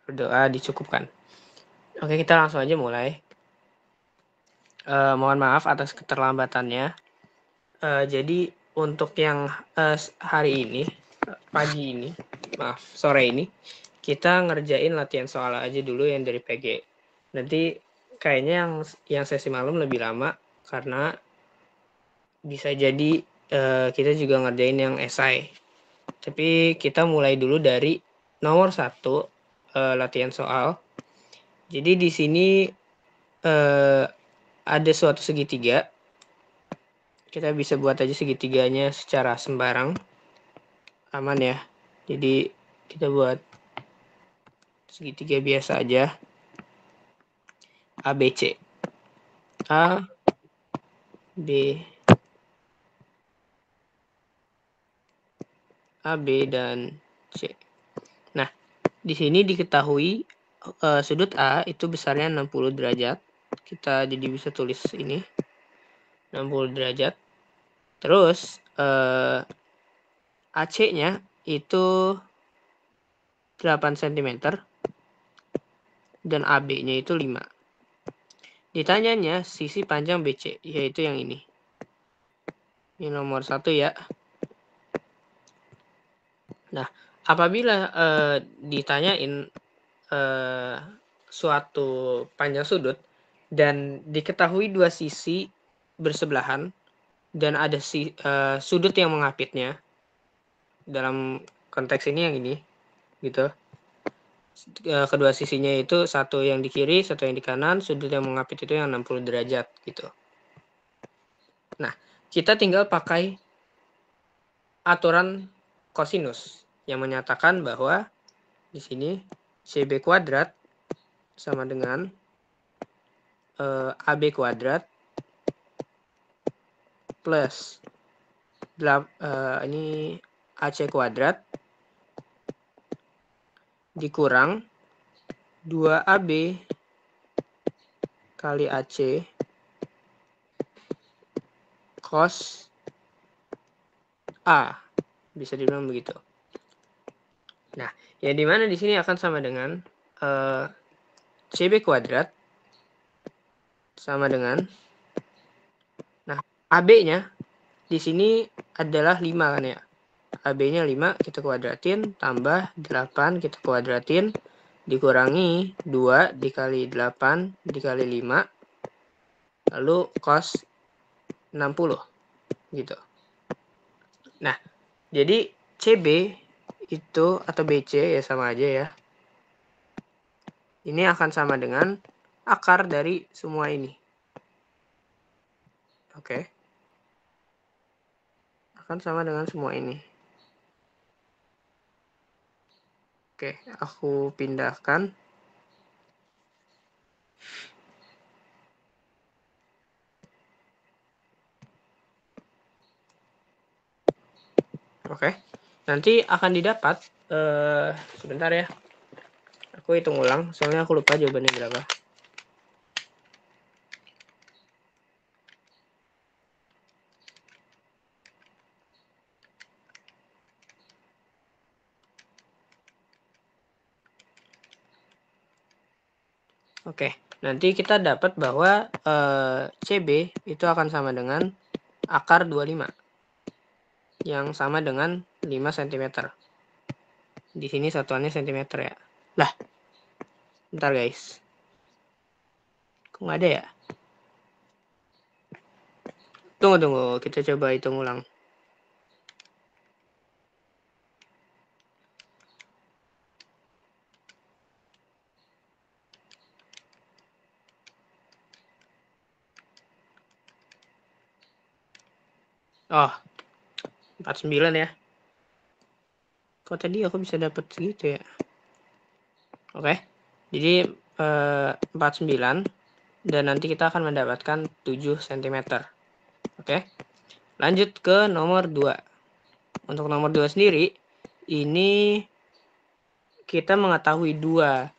Berdoa dicukupkan. Oke, kita langsung aja mulai. Mohon maaf atas keterlambatannya. Jadi untuk yang hari ini, pagi ini, sore ini, kita ngerjain latihan soal aja dulu yang dari PG. Nanti kayaknya yang sesi malam lebih lama karena bisa jadi kita juga ngerjain yang esai. Tapi kita mulai dulu dari nomor 1, latihan soal. Jadi di sini ada suatu segitiga. Kita bisa buat aja segitiganya secara sembarang. Aman ya. Jadi kita buat segitiga biasa aja. ABC. A, B, A, B, dan C. Nah, di sini diketahui sudut A itu besarnya 60 derajat. Kita jadi bisa tulis ini 60 derajat. Terus AC-nya itu 8 cm dan AB-nya itu 5. Ditanyanya sisi panjang BC, yaitu yang ini. Ini nomor 1 ya. Nah, apabila ditanyain suatu panjang sudut dan diketahui dua sisi bersebelahan dan ada sudut yang mengapitnya, dalam konteks ini yang ini gitu, kedua sisinya itu satu yang di kiri, satu yang di kanan, sudut yang mengapit itu yang 60 derajat gitu. Nah, kita tinggal pakai aturan kosinus yang menyatakan bahwa di sini CB kuadrat sama dengan AB kuadrat plus ini AC kuadrat dikurang 2AB kali AC cos A. Bisa dibilang begitu. Nah, yang dimana di sini akan sama dengan CB kuadrat sama dengan, nah, AB-nya di sini adalah 5 kan ya. AB-nya 5 kita kuadratin tambah 8 kita kuadratin dikurangi 2 dikali 8 dikali 5 lalu cos 60 gitu. Nah, jadi CB itu atau BC ya sama aja ya. Ini akan sama dengan akar dari semua ini. Oke. Akan sama dengan semua ini. Oke, aku pindahkan. Oke. Nanti akan didapat sebentar ya. Aku hitung ulang, soalnya aku lupa jawabannya berapa. Oke, nanti kita dapat bahwa CB itu akan sama dengan akar 25 yang sama dengan 5 cm. Di sini satuannya cm ya. Lah, bentar guys. Kok nggak ada ya? Tunggu, kita coba hitung ulang. Oh, 49 ya. Kok tadi aku bisa dapat segitu ya? Oke, jadi 49 dan nanti kita akan mendapatkan 7 cm. Oke, lanjut ke nomor 2. Untuk nomor 2 sendiri, ini kita mengetahui 2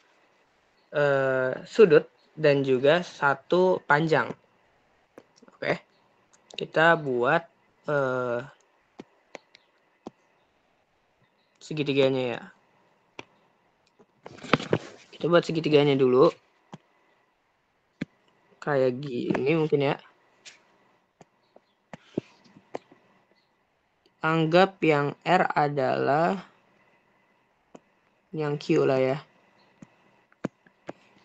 sudut dan juga 1 panjang. Oke, kita buat segitiganya ya. Kita buat segitiganya dulu. Kayak gini mungkin ya. Anggap yang R adalah yang Q lah ya.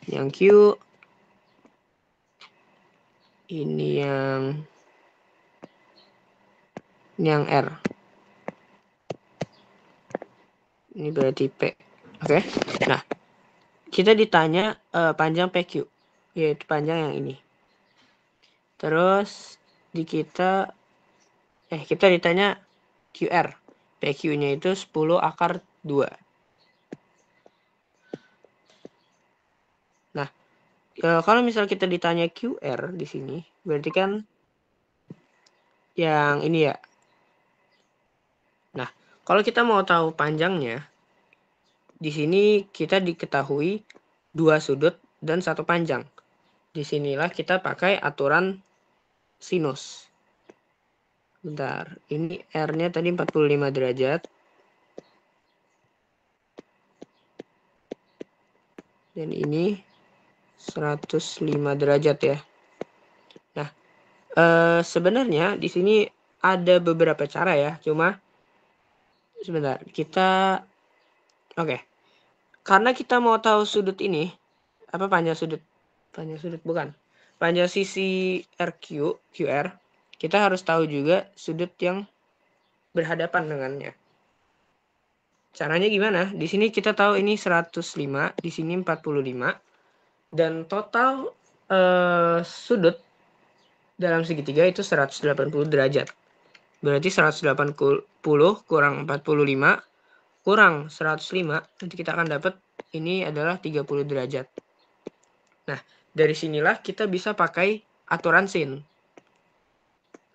Yang Q ini yang R. Ini berarti P. Oke. Nah, kita ditanya panjang PQ, yaitu panjang yang ini. Terus kita ditanya QR. PQ-nya itu 10 akar 2. Nah, kalau misal kita ditanya QR di sini, berarti kan yang ini ya. Nah, kalau kita mau tahu panjangnya, di sini kita diketahui 2 sudut dan 1 panjang. Disinilah kita pakai aturan sinus. Bentar, ini R-nya tadi 45 derajat. Dan ini 105 derajat ya. Nah, sebenarnya di sini ada beberapa cara ya. Cuma sebentar, oke. Karena kita mau tahu sudut ini, panjang sudut bukan. Panjang sisi QR, kita harus tahu juga sudut yang berhadapan dengannya. Caranya gimana? Di sini kita tahu ini 105, di sini 45. Dan total sudut dalam segitiga itu 180 derajat. Berarti 180 kurang 45 kurang 105, nanti kita akan dapat ini adalah 30 derajat. Nah, dari sinilah kita bisa pakai aturan sin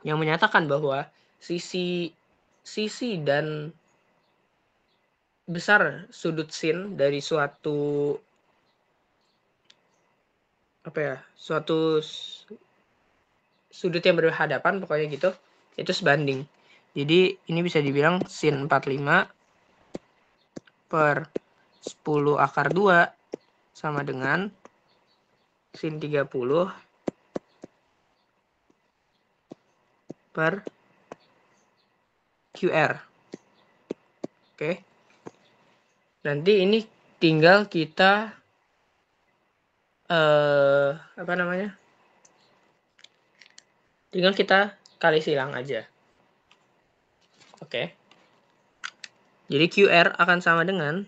yang menyatakan bahwa sisi dan besar sudut sin dari suatu sudut yang berhadapan pokoknya gitu, itu sebanding. Jadi ini bisa dibilang sin 45 per 10 akar 2 sama dengan sin 30 per QR. Oke. Nanti ini tinggal kita tinggal kita kali silang aja. Oke. Jadi QR akan sama dengan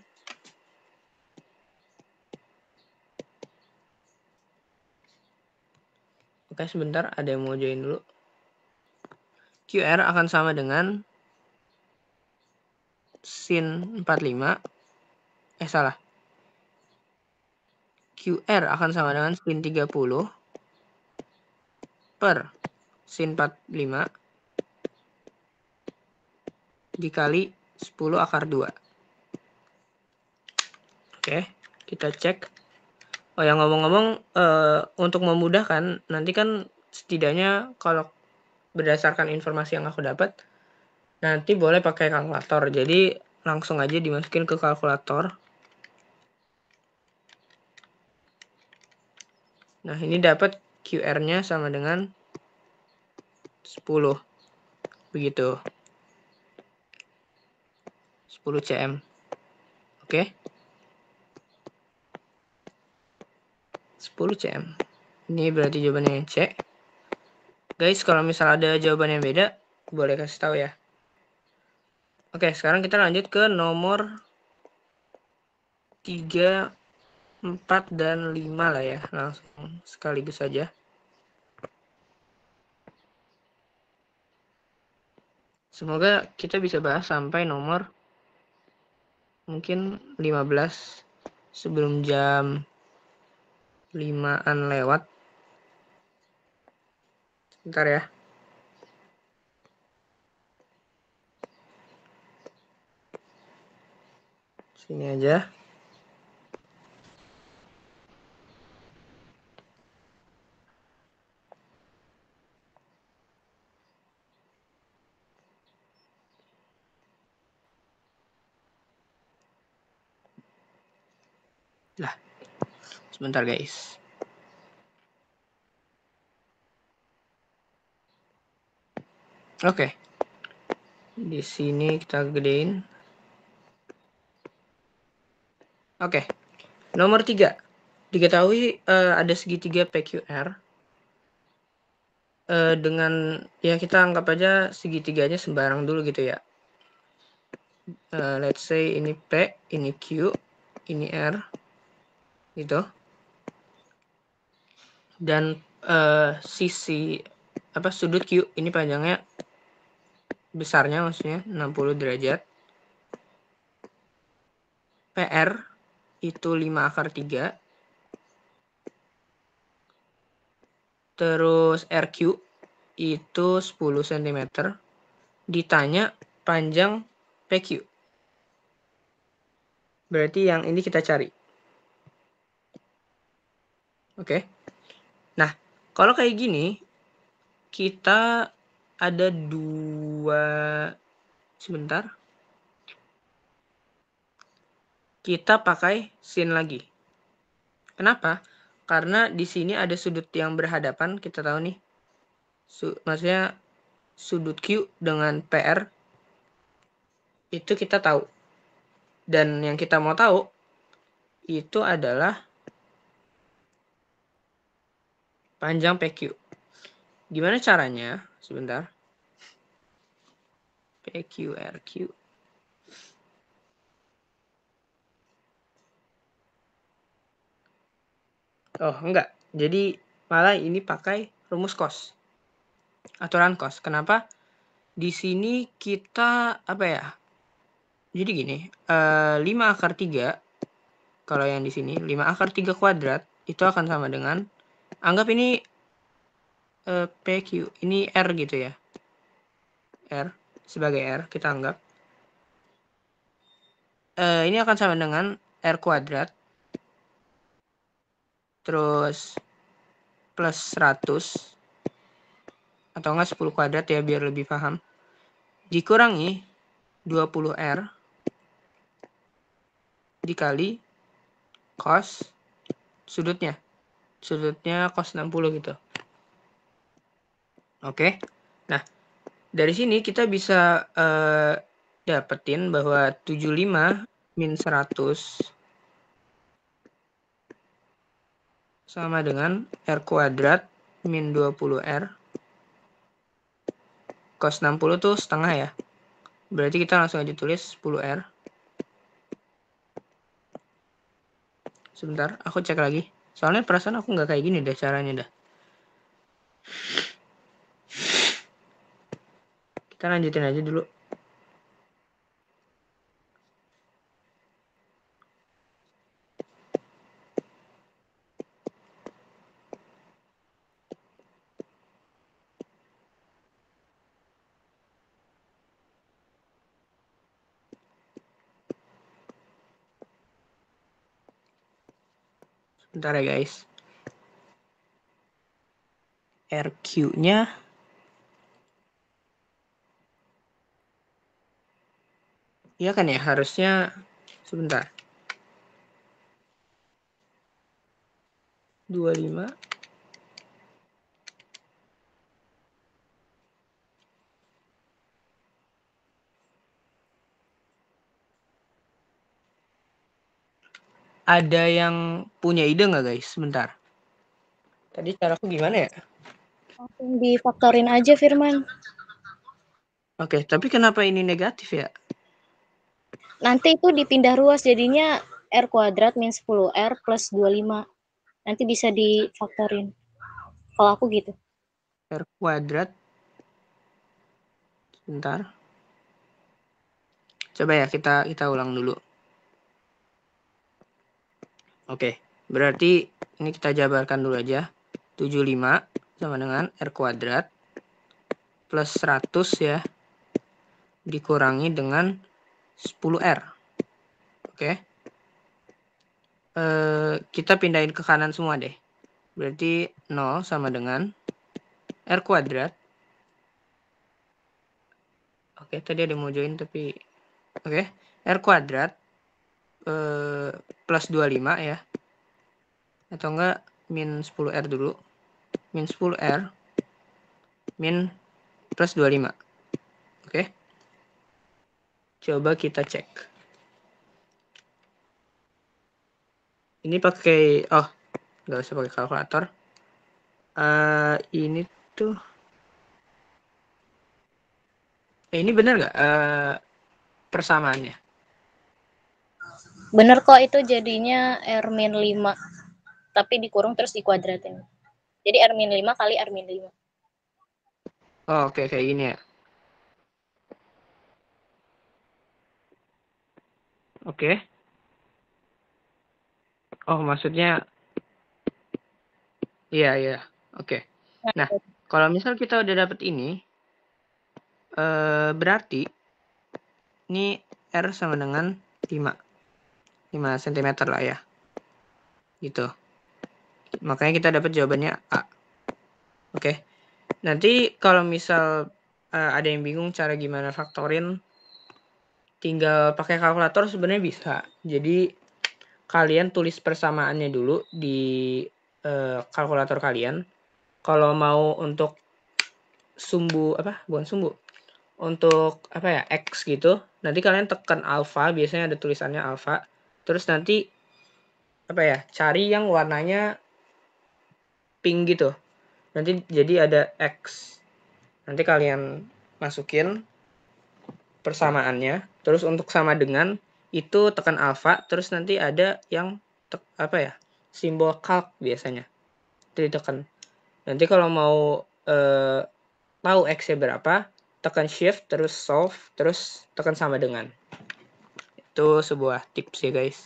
Oke, sebentar, ada yang mau join dulu. QR akan sama dengan sin 45. Salah. QR akan sama dengan sin 30 per sin 45 dikali 10 akar 2. Oke, kita cek. Oh ya, ngomong-ngomong, untuk memudahkan, nanti kan setidaknya kalau berdasarkan informasi yang aku dapat, nanti boleh pakai kalkulator. Jadi langsung aja dimasukin ke kalkulator. Nah, ini dapat QR-nya sama dengan 10. Begitu. 10 cm. Oke. 10 cm. Ini berarti jawabannya yang C. Guys, kalau misal ada jawaban yang beda, boleh kasih tahu ya. Oke, sekarang kita lanjut ke nomor 3, 4, dan 5 lah ya. Langsung sekaligus saja. Semoga kita bisa bahas sampai nomor mungkin 15 sebelum jam 5-an lewat. Bentar ya. Sini aja. Lah, Sebentar guys. Oke. Di sini kita gedein. Oke. Nomor 3. Diketahui ada segitiga PQR. Dengan ya kita anggap aja segitiganya sembarang dulu gitu ya. Let's say ini P, ini Q, ini R. Gitu. Dan sisi sudut Q ini panjangnya besarnya maksudnya 60 derajat. PR itu 5/3. Terus RQ itu 10 cm. Ditanya panjang PQ. Berarti yang ini kita cari. Oke. Nah, kalau kayak gini, kita ada dua... Sebentar. Kita pakai sin lagi. Kenapa? Karena di sini ada sudut yang berhadapan, kita tahu nih. Maksudnya sudut Q dengan PR itu kita tahu. Dan yang kita mau tahu itu adalah panjang PQ. Gimana caranya? Sebentar. PQ, RQ. Oh, enggak. Jadi malah ini pakai rumus cos. Aturan cos. Kenapa? Di sini kita apa ya? Jadi gini, 5/3 kalau yang di sini 5/3 kuadrat itu akan sama dengan, anggap ini PQ, ini R gitu ya. R sebagai R kita anggap. Ini akan sama dengan R kuadrat terus plus 100 atau enggak 10 kuadrat ya biar lebih paham, dikurangi 20R dikali cos sudutnya cos 60 gitu. Oke. Nah, dari sini kita bisa dapetin bahwa 75 min 100 sama dengan R kuadrat min 20R. Cos 60 tuh setengah ya. Berarti kita langsung aja tulis 10R. Sebentar, aku cek lagi. Soalnya perasaan aku nggak kayak gini deh caranya dah. Kita lanjutin aja dulu. Bentar ya guys. RQ-nya iya kan ya, harusnya sebentar. 25 ada yang punya ide nggak guys? Sebentar. Tadi caraku gimana ya? Langsung difaktorin aja Firman. Oke, tapi kenapa ini negatif ya? Nanti itu dipindah ruas jadinya R kuadrat min 10R plus 25. Nanti bisa difaktorin. Kalau aku gitu. R kuadrat. Sebentar. Coba ya kita ulang dulu. Oke, berarti ini kita jabarkan dulu aja. 75 sama dengan R kuadrat plus 100 ya. Dikurangi dengan 10R. Oke. Kita pindahin ke kanan semua deh. Berarti 0 sama dengan R kuadrat. Oke, tadi ada yang mau join tapi... Oke, R kuadrat plus 25 ya. Atau enggak min 10R dulu. Min 10R min plus 25. Oke. Coba kita cek. Ini pakai, oh, nggak usah pakai kalkulator. Ini tuh, ini benar nggak persamaannya? Bener kok, itu jadinya R-5. Tapi dikurung terus dikuadratin. Jadi R-5 kali R-5. Oh, oke, kayak gini ya. Oke. Oh, maksudnya, iya, iya. Oke. Nah, kalau misal kita udah dapet ini, berarti ini R sama dengan 5 cm lah ya. Gitu. Makanya kita dapat jawabannya A. Oke. Nanti kalau misal ada yang bingung cara gimana faktorin, tinggal pakai kalkulator sebenarnya bisa. Jadi kalian tulis persamaannya dulu di kalkulator kalian. Kalau mau untuk sumbu apa? Bukan sumbu. Untuk apa ya? X gitu. Nanti kalian tekan alfa, biasanya ada tulisannya alfa. Terus nanti apa ya? Cari yang warnanya pink gitu. Nanti jadi ada X. Nanti kalian masukin persamaannya. Terus untuk sama dengan itu tekan alfa. Terus nanti ada yang apa ya? Simbol kalk biasanya. Itu ditekan. Nanti kalau mau tahu X-nya berapa, tekan shift terus solve terus tekan sama dengan. Itu sebuah tips ya guys.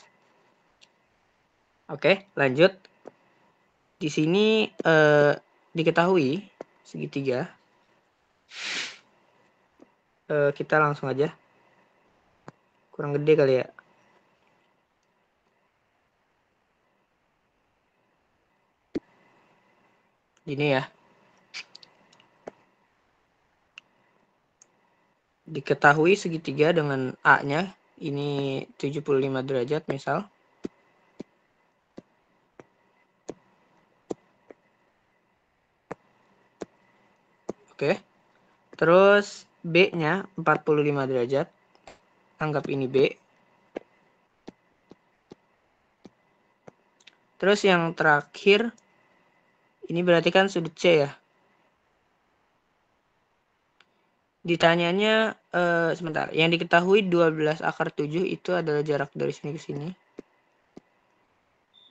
Oke, lanjut. Di sini diketahui segitiga. Kita langsung aja. Kurang gede kali ya. Gini ya. Diketahui segitiga dengan A-nya ini 75 derajat misal. Oke. Terus B-nya 45 derajat. Anggap ini B. Terus yang terakhir ini berarti kan sudut C ya. Ditanyanya sebentar. Yang diketahui 12 akar 7 itu adalah jarak dari sini ke sini.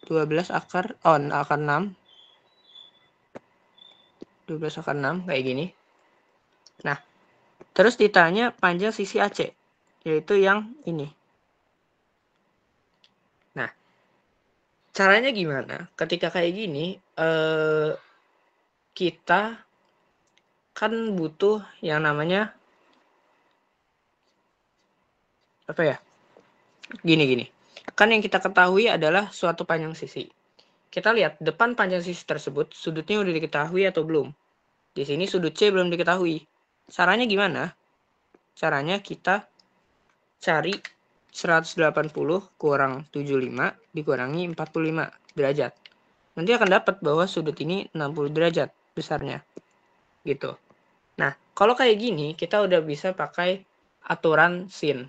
12 akar 6. 12 akar 6 kayak gini. Nah, terus ditanya panjang sisi AC, yaitu yang ini. Nah, caranya gimana? Ketika kayak gini, kita kan butuh yang namanya apa ya? Gini. Kan yang kita ketahui adalah suatu panjang sisi. Kita lihat depan panjang sisi tersebut, sudutnya udah diketahui atau belum? Di sini sudut C belum diketahui. Caranya gimana? Caranya kita cari 180 kurang 75 dikurangi 45 derajat. Nanti akan dapat bahwa sudut ini 60 derajat besarnya. Gitu. Nah, kalau kayak gini, kita udah bisa pakai aturan sin.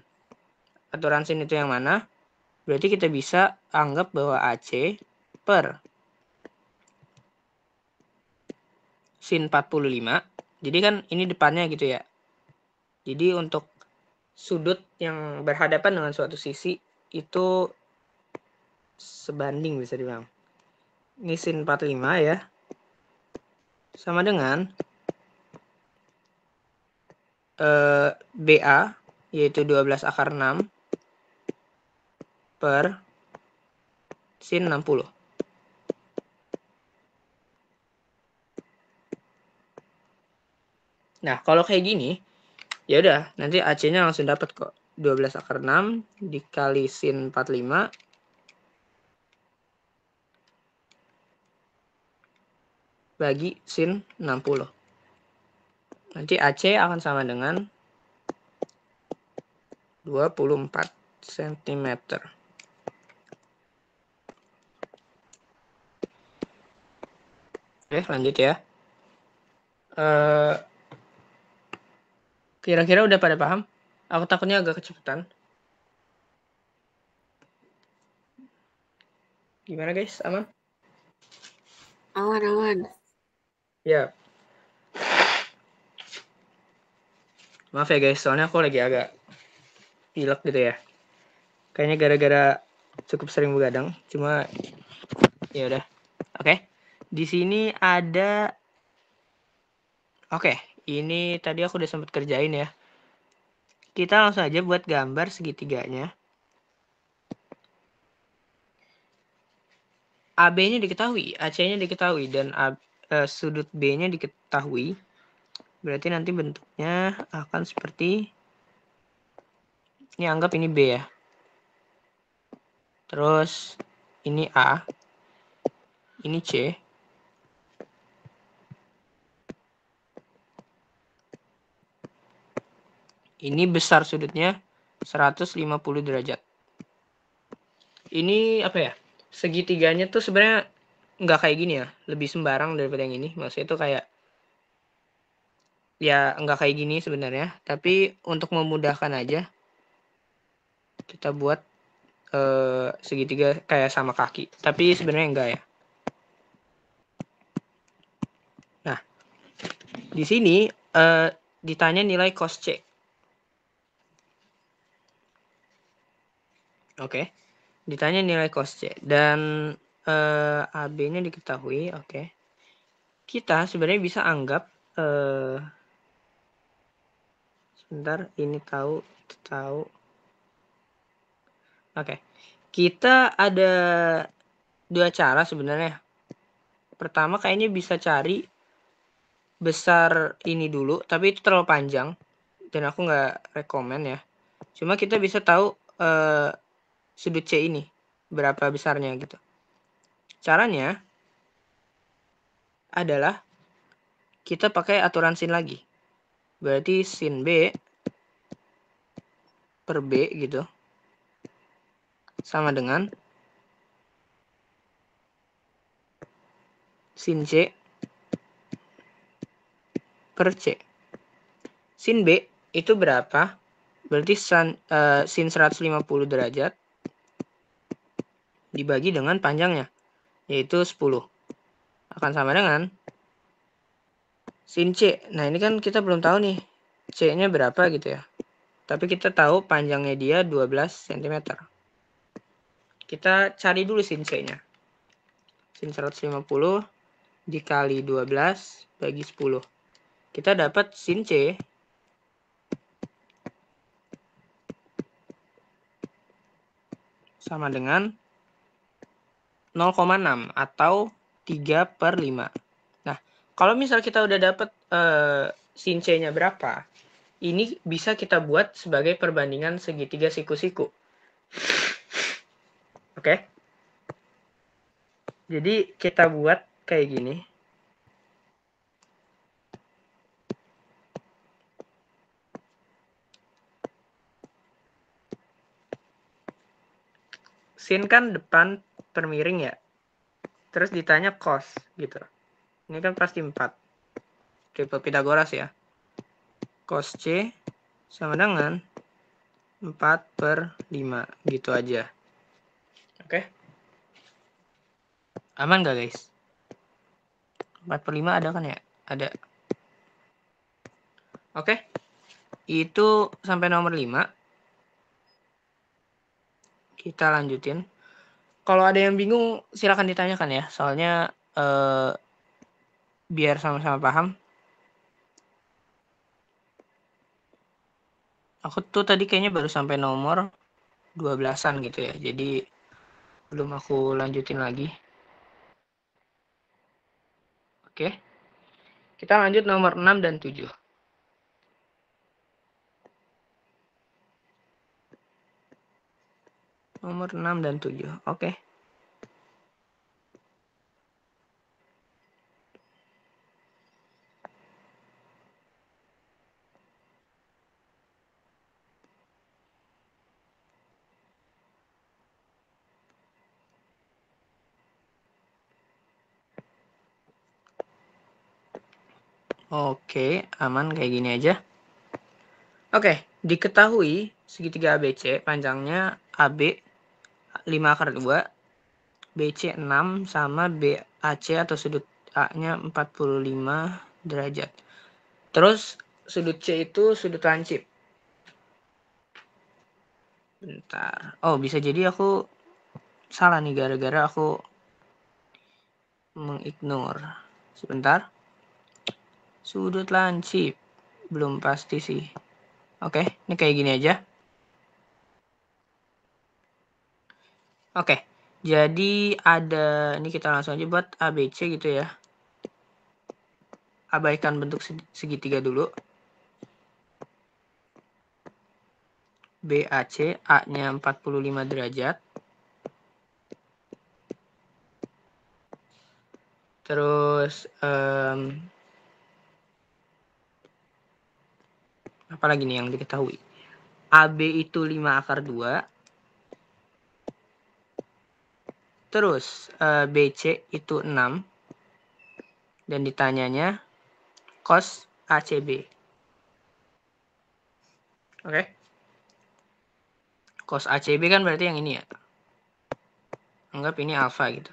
Aturan sin itu yang mana? Berarti kita bisa anggap bahwa AC per sin 45. Jadi kan ini depannya gitu ya. Jadi untuk sudut yang berhadapan dengan suatu sisi itu sebanding bisa dibilang. Ini sin 45 ya. Sama dengan BA yaitu 12 akar 6 per sin 60. Nah, kalau kayak gini, ya udah, nanti AC-nya langsung dapat kok. 12 akar 6 dikali sin 45 bagi sin 60. Nanti AC akan sama dengan 24 cm. Oke, lanjut ya. Kira-kira udah pada paham? Aku takutnya agak kecepatan. Gimana guys? Aman? Aman. Ya. Maaf ya guys, soalnya aku lagi agak pilek gitu ya. Kayaknya gara-gara cukup sering begadang. Cuma ya udah. Oke. Di sini ada. Oke, ini tadi aku udah sempat kerjain ya. Kita langsung aja buat gambar segitiganya. AB-nya diketahui, AC-nya diketahui, dan sudut B-nya diketahui. Berarti nanti bentuknya akan seperti ini, anggap ini B ya. Terus ini A. Ini C. Ini besar sudutnya 150 derajat. Ini apa ya? Segitiganya tuh sebenarnya nggak kayak gini ya. Lebih sembarang daripada yang ini. Maksudnya itu kayak ya nggak kayak gini sebenarnya. Tapi untuk memudahkan aja kita buat segitiga kayak sama kaki. Tapi sebenarnya enggak ya. Nah, di sini ditanya nilai cos C. Oke. Ditanya nilai cos C dan AB-nya diketahui. Oke. Kita sebenarnya bisa anggap sebentar, ini tahu, itu tahu. Oke. Kita ada dua cara sebenarnya. Pertama kayaknya bisa cari besar ini dulu, tapi itu terlalu panjang dan aku nggak rekomen ya. Cuma kita bisa tahu sudut C ini berapa besarnya gitu. Caranya adalah kita pakai aturan sin lagi. Berarti sin B per B gitu sama dengan sin C per C. Sin B itu berapa? Berarti sin 150 derajat dibagi dengan panjangnya, yaitu 10. Akan sama dengan sin C. Nah, ini kan kita belum tahu nih C-nya berapa gitu ya. Tapi kita tahu panjangnya dia 12 cm. Kita cari dulu sin C-nya. Sin 150 dikali 12 bagi 10. Kita dapat sin C sama dengan 0,6 atau 3/5. Nah, kalau misal kita udah dapat sin C-nya berapa, ini bisa kita buat sebagai perbandingan segitiga siku-siku. Oke? Jadi kita buat kayak gini. Sin kan depan per miring ya. Terus ditanya cos gitu. Ini kan pasti 4. Triple Pythagoras ya. Cos C sama dengan 4/5 gitu aja. Oke? Aman gak guys? 4/5 ada kan ya? Ada. Oke? Itu sampai nomor 5. Kita lanjutin. Kalau ada yang bingung silakan ditanyakan ya. Soalnya biar sama-sama paham. Aku tuh tadi kayaknya baru sampai nomor 12-an gitu ya. Jadi belum aku lanjutin lagi. Oke. Kita lanjut nomor 6 dan 7. Nomor 6 dan 7. Oke. Oke, aman kayak gini aja. Oke, diketahui segitiga ABC panjangnya AB 5/2, BC 6 sama BAC atau sudut A-nya 45 derajat. Terus sudut C itu sudut lancip. Bentar. Oh, bisa jadi aku salah nih gara-gara aku mengignore. Sebentar. Sudut lancip. Belum pasti sih. Oke, ini kayak gini aja. Oke, jadi ada, ini kita langsung aja buat ABC gitu ya. Abaikan bentuk segitiga dulu. BAC, A-nya 45 derajat. Terus, apa lagi nih yang diketahui? AB itu 5/2. Terus, BC itu 6. Dan ditanyanya cos ACB. Oke. Cos ACB kan berarti yang ini ya. Anggap ini alfa gitu.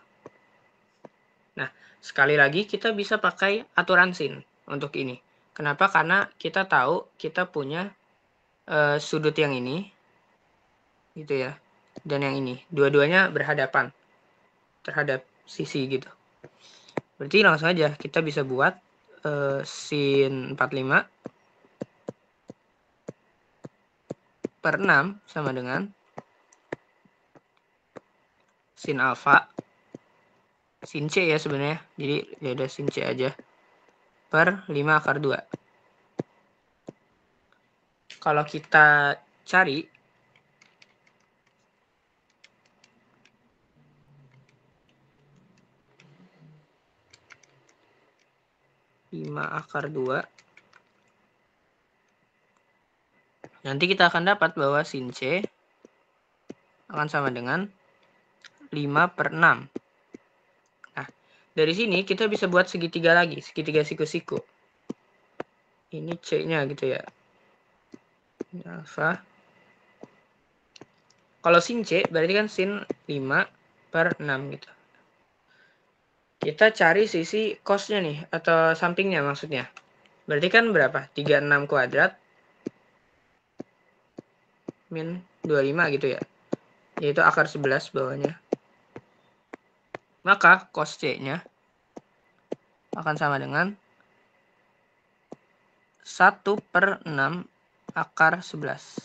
Nah, sekali lagi kita bisa pakai aturan sin untuk ini. Kenapa? Karena kita tahu kita punya sudut yang ini. Gitu ya. Dan yang ini. Dua-duanya berhadapan terhadap sisi gitu. Berarti langsung aja kita bisa buat sin 45 per 6 sama dengan sin alfa, sin C ya sebenarnya, jadi ya udah sin C aja, per 5/2. Kalau kita cari, nanti kita akan dapat bahwa sin C akan sama dengan 5/6. Nah, dari sini kita bisa buat segitiga lagi, segitiga siku-siku. Ini C-nya gitu ya. Ini alfa. Kalau sin C berarti kan sin 5/6 gitu. Kita cari sisi cosnya nih, atau sampingnya maksudnya. Berarti kan berapa? 36 kuadrat min 25 gitu ya. Yaitu akar 11 bawahnya. Maka cos C-nya akan sama dengan 1/6 akar 11.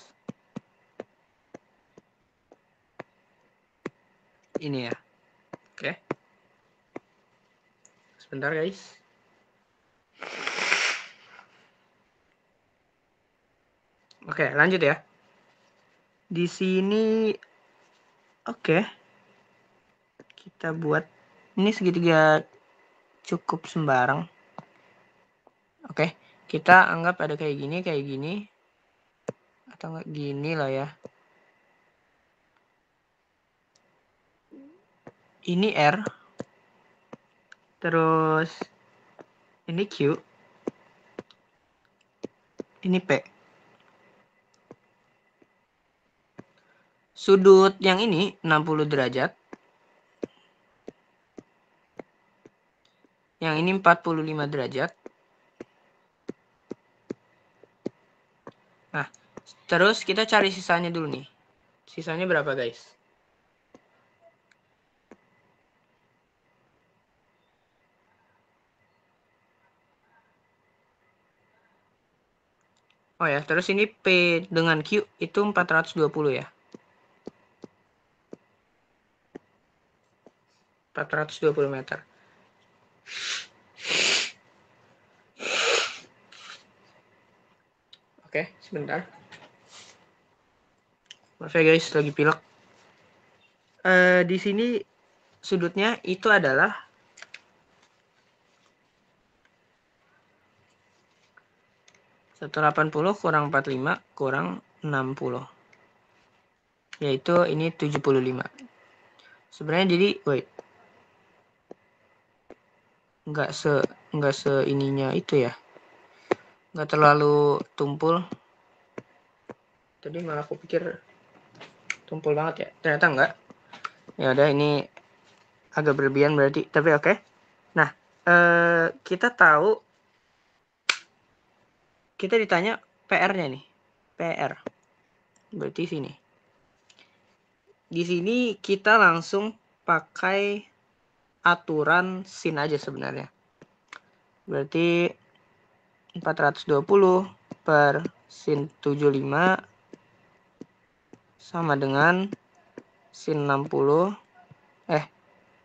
Ini ya. Oke. Sebentar guys. Oke, lanjut ya. Di sini oke. Kita buat ini segitiga cukup sembarang. Oke, kita anggap ada kayak gini. Atau enggak gini lah ya. Ini R. Terus ini Q. Ini P. Sudut yang ini 60 derajat. Yang ini 45 derajat. Nah, terus kita cari sisanya dulu nih. Sisanya berapa guys? Oh ya, terus ini P dengan Q itu 420 ya. 420 meter. Oke, sebentar. Maaf ya guys, lagi pilek. Di sini sudutnya itu adalah 180 kurang 45 kurang 60. Yaitu ini 75. Sebenarnya jadi, wait. Enggak se ininya itu ya. nggak terlalu tumpul. Tadi malah aku pikir tumpul banget ya, ternyata enggak. Ya udah, ini agak berlebihan berarti, tapi oke. Nah, kita tahu, kita ditanya PR-nya nih, PR. Berarti sini. Di sini kita langsung pakai aturan sin aja sebenarnya. Berarti 420 per sin 75 sama dengan sin 60,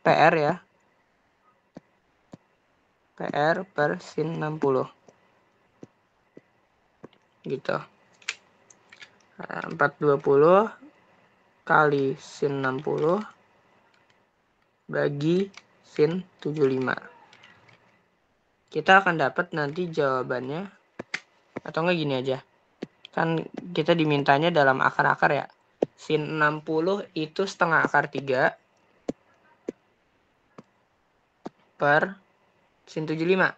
PR ya. PR per sin 60. Gitu. 420 kali sin 60 bagi sin 75. Kita akan dapat nanti jawabannya, atau enggak gini aja. Kan kita dimintanya dalam akar-akar ya. Sin 60 itu setengah akar 3 per sin 75.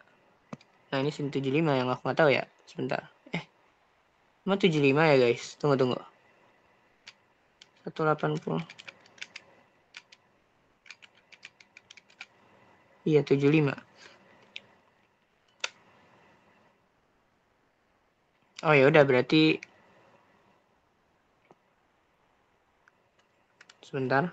Nah, ini sin 75 yang aku nggak tahu ya. Sebentar. Emang 75 ya guys? Tunggu. 180. Iya, 75. Oh ya udah, berarti sebentar.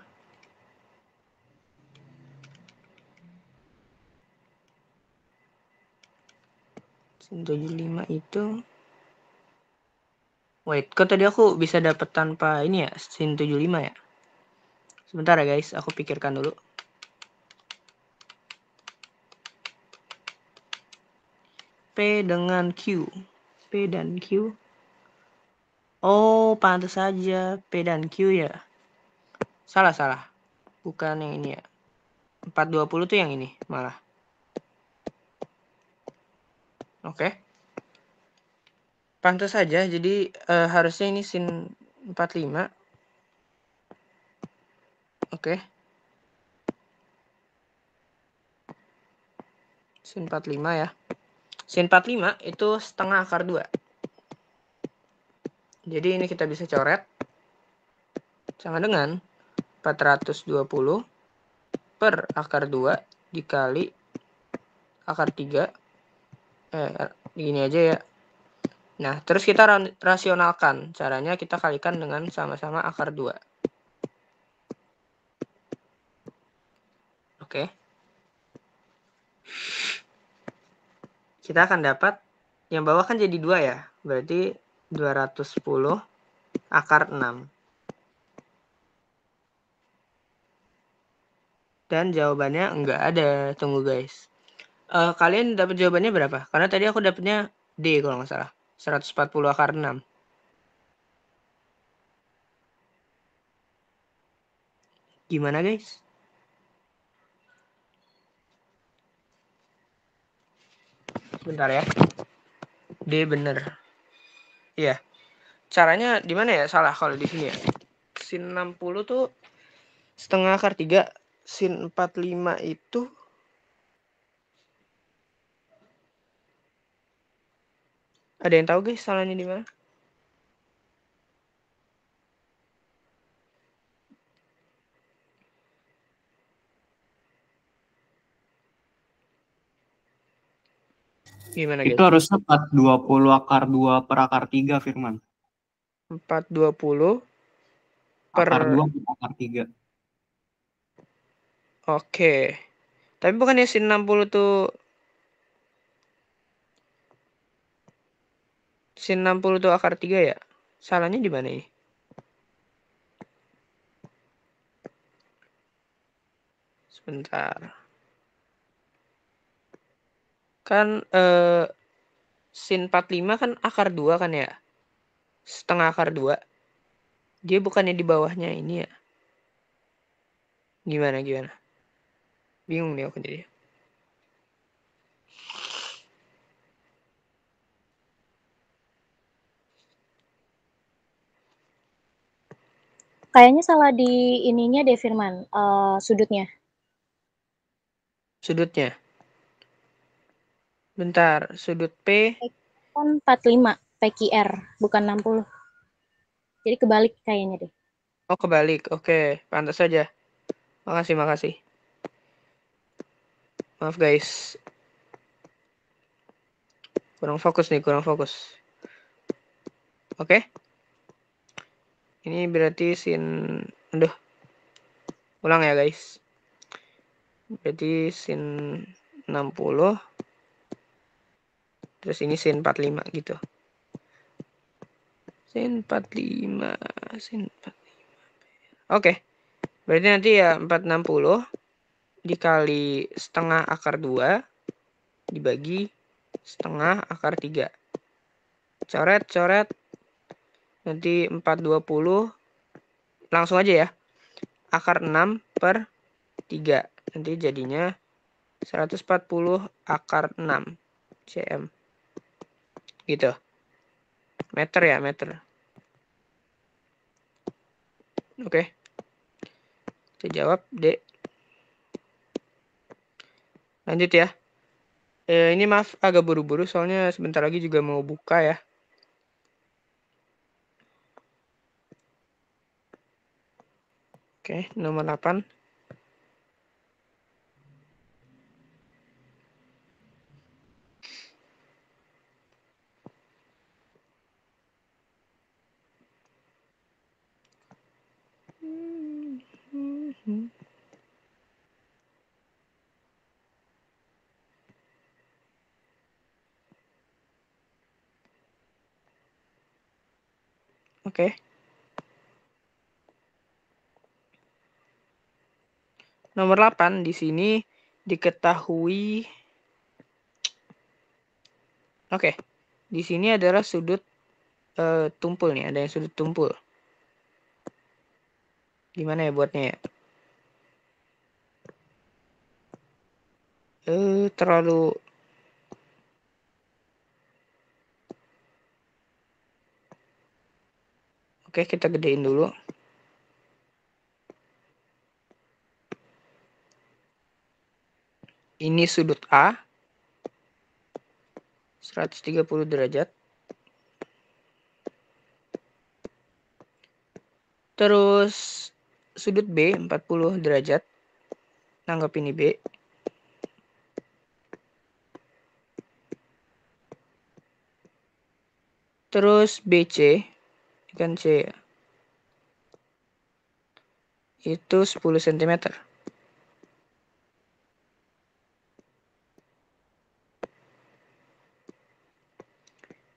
Sin 75 itu, wait, kok tadi aku bisa dapat tanpa ini ya, sin 75 ya? Sebentar ya guys, aku pikirkan dulu. P dengan Q. P dan Q. Oh, pantas saja P dan Q ya. Salah. Bukan yang ini ya. 420 tuh yang ini malah. Oke. Pantas saja, jadi harusnya ini sin 45. Oke. Sin 45 ya. Sin 45 itu setengah akar 2. Jadi ini kita bisa coret. Sama dengan 420 per akar 2 dikali akar 3. Gini aja ya. Nah, terus kita rasionalkan. Caranya kita kalikan dengan sama-sama akar 2. Oke. Kita akan dapat, yang bawah kan jadi 2 ya. Berarti 210 akar 6. Dan jawabannya enggak ada. Tunggu guys. Kalian dapat jawabannya berapa? Karena tadi aku dapatnya D kalau nggak salah. 140 akar 6. Gimana guys? Bentar ya. D bener. Iya. Caranya di mana ya salah kalau di sini ya? Sin 60 tuh setengah akar 3. Sin 45 itu ada yang tahu guys salahnya di mana? Gimana guys? Itu harusnya 420 akar 2 per akar 3, Firman. 420 per akar 2 per akar 3. Oke. Tapi bukannya sin 60 tuh sin 60 tuh akar 3 ya? Salahnya di mana ini? Sebentar. Kan sin 45 kan akar 2 kan ya? Setengah akar 2. Dia bukannya di bawahnya ini ya? Gimana? Bingung nih aku jadi. Kayaknya salah di ininya deh Firman, sudutnya. Sudutnya. Bentar, sudut P Kan 45 PQR, bukan 60. Jadi kebalik kayaknya deh. Oh, kebalik. Oke, pantas saja. Makasih. Maaf guys. Kurang fokus. Oke. Ini berarti sin... Aduh. Ulang ya guys. Berarti sin 60. Terus ini sin 45 gitu. Sin 45. Oke. Berarti nanti ya 460 dikali setengah akar 2 dibagi setengah akar 3. Coret. Nanti 420 langsung aja ya. Akar 6 per 3. Nanti jadinya 140 akar 6 cm. Gitu. Meter ya, meter. Oke. Kita jawab D. Lanjut ya. Ini maaf agak buru-buru soalnya sebentar lagi juga mau buka ya. Oke, nomor 8. Oke. Nomor 8 di sini diketahui. Oke. Di sini adalah sudut tumpul nih, ada yang sudut tumpul. Gimana ya buatnya ya? Terlalu Oke, kita gedein dulu. Ini sudut A 130 derajat. Terus sudut B 40 derajat. Anggap ini B. Terus BC, kan C ya. Itu 10 cm.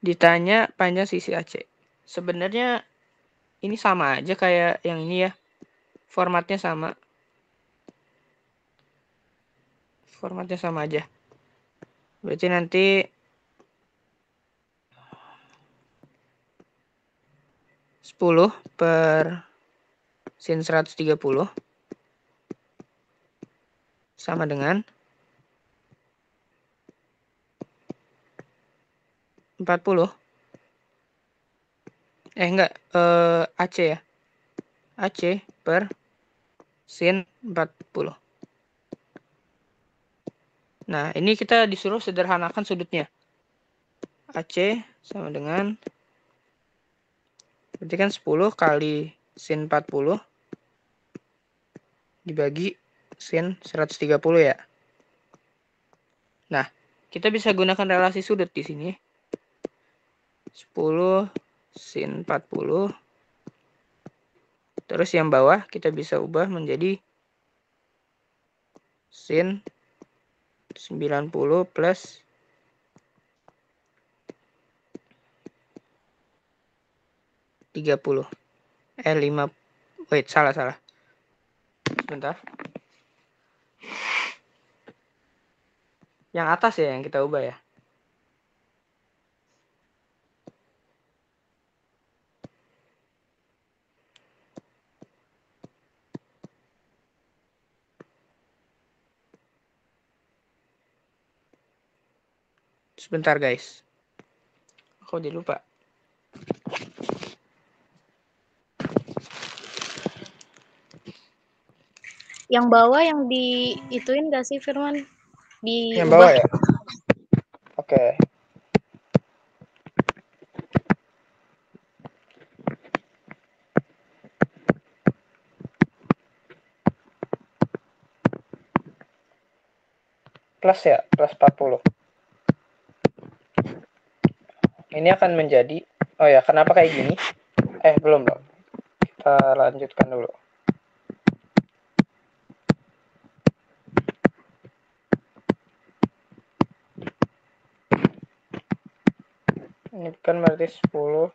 Ditanya panjang sisi AC. Sebenarnya ini sama aja kayak yang ini ya. Formatnya sama. Formatnya sama aja. Berarti nanti sepuluh per sin 130 sama dengan 40. Enggak, AC ya. AC per sin 40. Nah, ini kita disuruh sederhanakan sudutnya. AC sama dengan, berarti kan 10 kali sin 40 dibagi sin 130 ya. Nah, kita bisa gunakan relasi sudut di sini. 10 sin 40. Terus yang bawah kita bisa ubah menjadi sin 90 plus 30. 5. Wait, salah. Sebentar. Yang atas ya yang kita ubah ya. Sebentar guys. Aku udah lupa. Yang bawah yang di ituin gak sih Firman? Yang bawah ya? Oke. plus ya, plus 40. Ini akan menjadi, oh ya, kenapa kayak gini? Belum. Kita lanjutkan dulu. Ini kan berarti 10.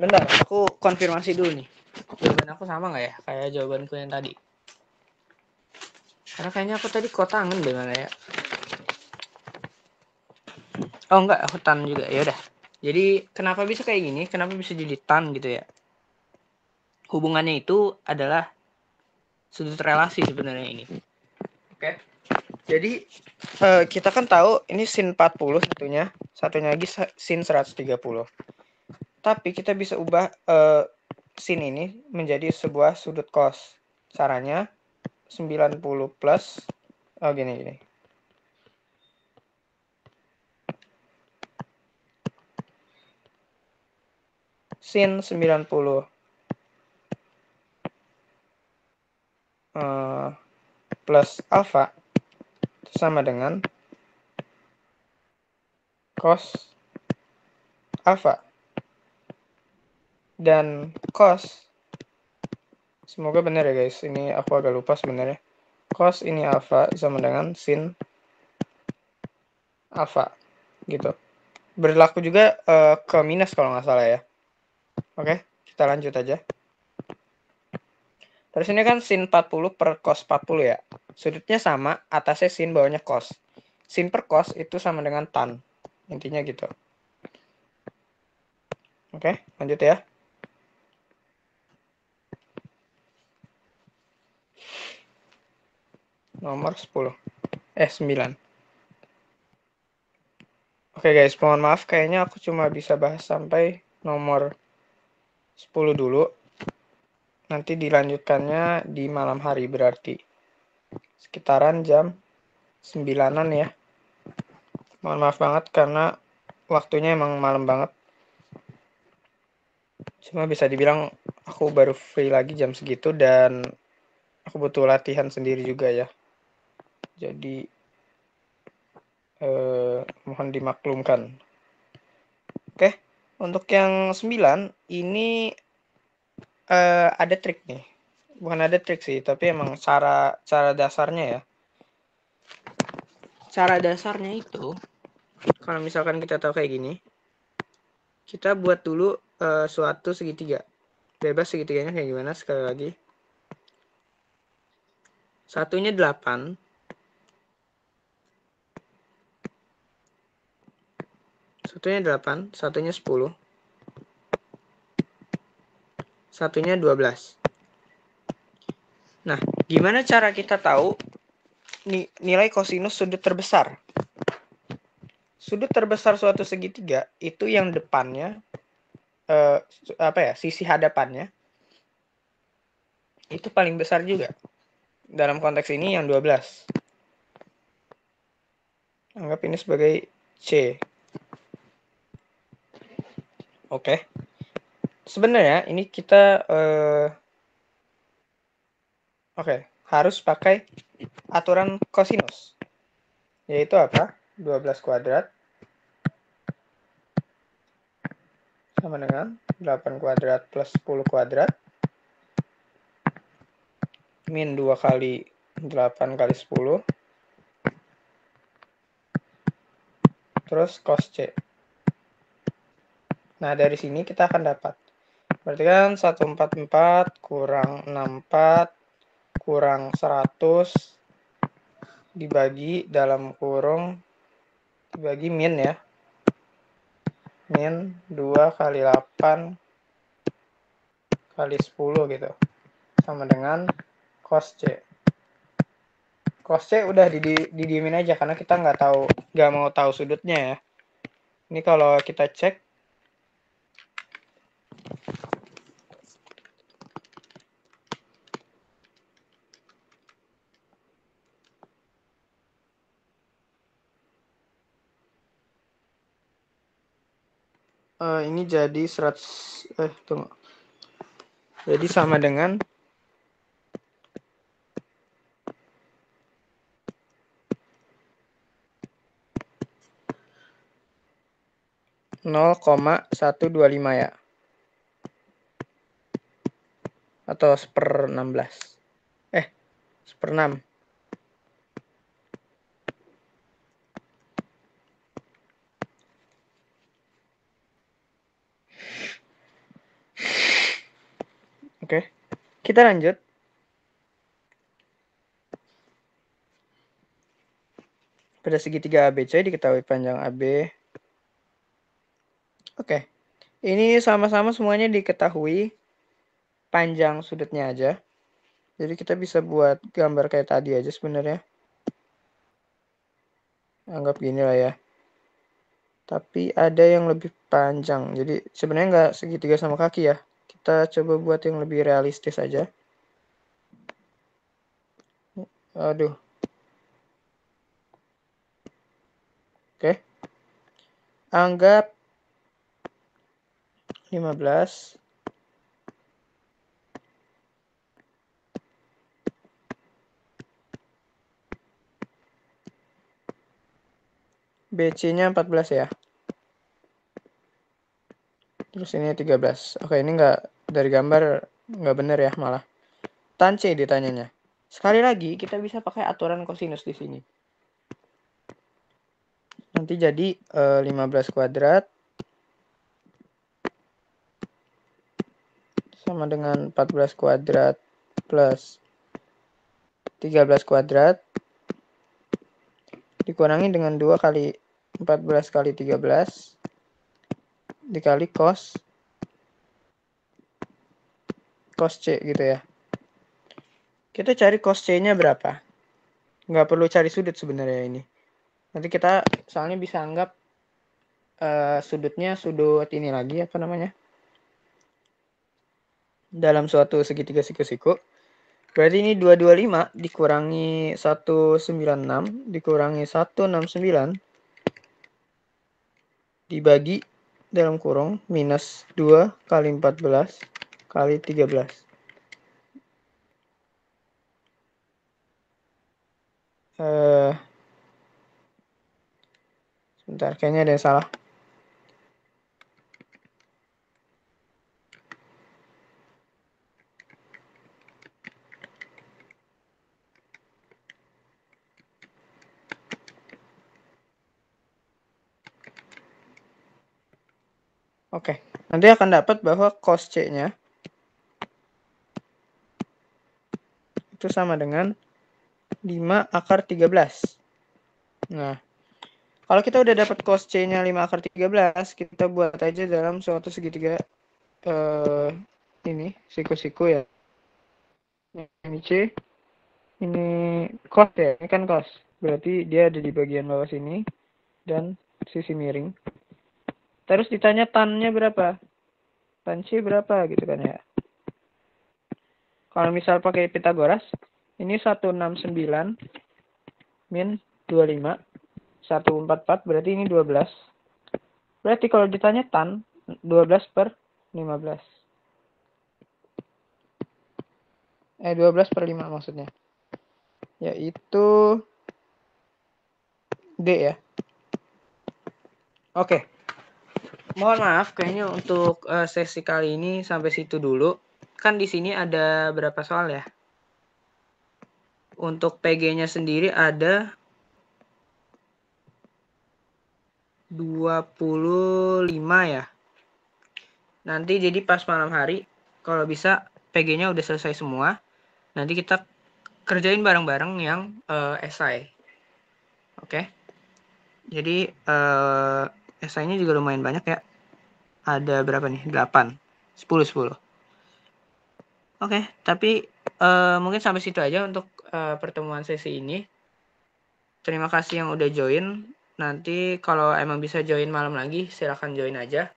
Bentar, aku konfirmasi dulu nih. Jawaban aku sama nggak ya? Kayak jawabanku yang tadi. Karena kayaknya aku tadi kotangan deh mana ya. Oh enggak, aku tan juga. Ya udah. Jadi kenapa bisa kayak gini? Kenapa bisa jadi tan gitu ya? Hubungannya itu adalah sudut relasi sebenarnya ini. Oke. Jadi kita kan tahu ini sin 40 satunya lagi sin 130. Tapi kita bisa ubah sin ini menjadi sebuah sudut cos. Caranya 90 plus gini. Sin 90 plus alfa sama dengan cos alfa. Dan cos, semoga benar ya guys, ini aku agak lupa sebenarnya. Cos ini alfa sama dengan sin alfa gitu. Berlaku juga ke minus kalau nggak salah ya. Oke, kita lanjut aja. Terus ini kan sin 40 per cos 40 ya. Sudutnya sama, atasnya sin, bawahnya cos. Sin per cos itu sama dengan tan. Intinya gitu. Oke, lanjut ya. Nomor 10. 9. Oke guys, mohon maaf kayaknya aku cuma bisa bahas sampai nomor 10 dulu. Nanti dilanjutkannya di malam hari berarti. Sekitaran jam 9-an ya. Mohon maaf banget karena waktunya emang malam banget. Cuma bisa dibilang aku baru free lagi jam segitu dan aku butuh latihan sendiri juga ya. Jadi mohon dimaklumkan. Oke, untuk yang 9 ini ada trik nih. Bukan ada trik sih, tapi emang cara dasarnya ya. Cara dasarnya itu, kalau misalkan kita tahu kayak gini, kita buat dulu suatu segitiga. Bebas segitiganya kayak gimana sekali lagi. Satunya 8. Satunya 8, satunya 10. Satunya 12. Nah, gimana cara kita tahu nilai kosinus sudut terbesar? Sudut terbesar suatu segitiga itu yang depannya sisi hadapannya itu paling besar juga. Dalam konteks ini yang 12. Anggap ini sebagai C. Oke. Sebenarnya ini kita harus pakai aturan kosinus. Yaitu apa? 12 kuadrat sama dengan 8 kuadrat plus 10 kuadrat min 2 kali 8 kali 10 terus cos C. Nah, dari sini kita akan dapat. Berarti kan 144 kurang 64 kurang 100 dibagi dalam kurung dibagi min ya. Min 2 kali 8 kali 10 gitu. Sama dengan cos C. Cos C udah didiemin aja karena kita nggak mau tahu sudutnya ya. Ini kalau kita cek ini jadi 100 tunggu. Jadi sama dengan 0,125 ya. Atau 1/16. 1/6. Oke. Kita lanjut. Pada segitiga ABC diketahui panjang AB. Oke. Ini sama-sama semuanya diketahui panjang sudutnya aja. Jadi kita bisa buat gambar kayak tadi aja sebenarnya. Anggap gini lah ya. Tapi ada yang lebih panjang. Jadi sebenarnya nggak segitiga sama kaki ya. Kita coba buat yang lebih realistis aja. Aduh. Oke. Anggap 15. BC-nya 14 ya. Terus ini 13. Oke, ini nggak dari gambar nggak bener ya malah. Tan C ditanyanya. Sekali lagi kita bisa pakai aturan kosinus di sini. Nanti jadi 15 kuadrat sama dengan 14 kuadrat plus 13 kuadrat dikurangi dengan 2 kali 14 kali 13 dikali cos C gitu ya. Kita cari cos C-nya berapa. Nggak perlu cari sudut sebenarnya ini. Nanti kita soalnya bisa anggap sudutnya sudut ini lagi apa namanya. Dalam suatu segitiga siku-siku. Berarti ini 225 dikurangi 196 dikurangi 169 dibagi dalam kurung minus 2 kali 14 kali 13. Sebentar, kayaknya ada yang salah. Oke, nanti akan dapat bahwa cos C-nya itu sama dengan 5 akar 13. Nah, kalau kita udah dapat cos C-nya 5 akar 13, kita buat aja dalam suatu segitiga ini, siku-siku ya. Ini C, ini cos ya, ini kan cos. Berarti dia ada di bagian bawah sini dan sisi miring. Terus ditanya tan-nya berapa? Tan C berapa gitu kan ya. Kalau misal pakai Pitagoras, ini 169 min 25, 144 berarti ini 12. Berarti kalau ditanya tan, 12/15. 12/5 maksudnya. Yaitu D ya. Oke. Mohon maaf, kayaknya untuk sesi kali ini sampai situ dulu. Kan di sini ada berapa soal ya? Untuk PG-nya sendiri ada 25 ya. Nanti jadi pas malam hari, kalau bisa PG-nya udah selesai semua. Nanti kita kerjain bareng-bareng yang esai. Oke. Jadi esainya juga lumayan banyak ya. Ada berapa nih? 8. 10. Oke, tapi mungkin sampai situ aja untuk pertemuan sesi ini. Terima kasih yang udah join. Nanti kalau emang bisa join malam lagi, silakan join aja.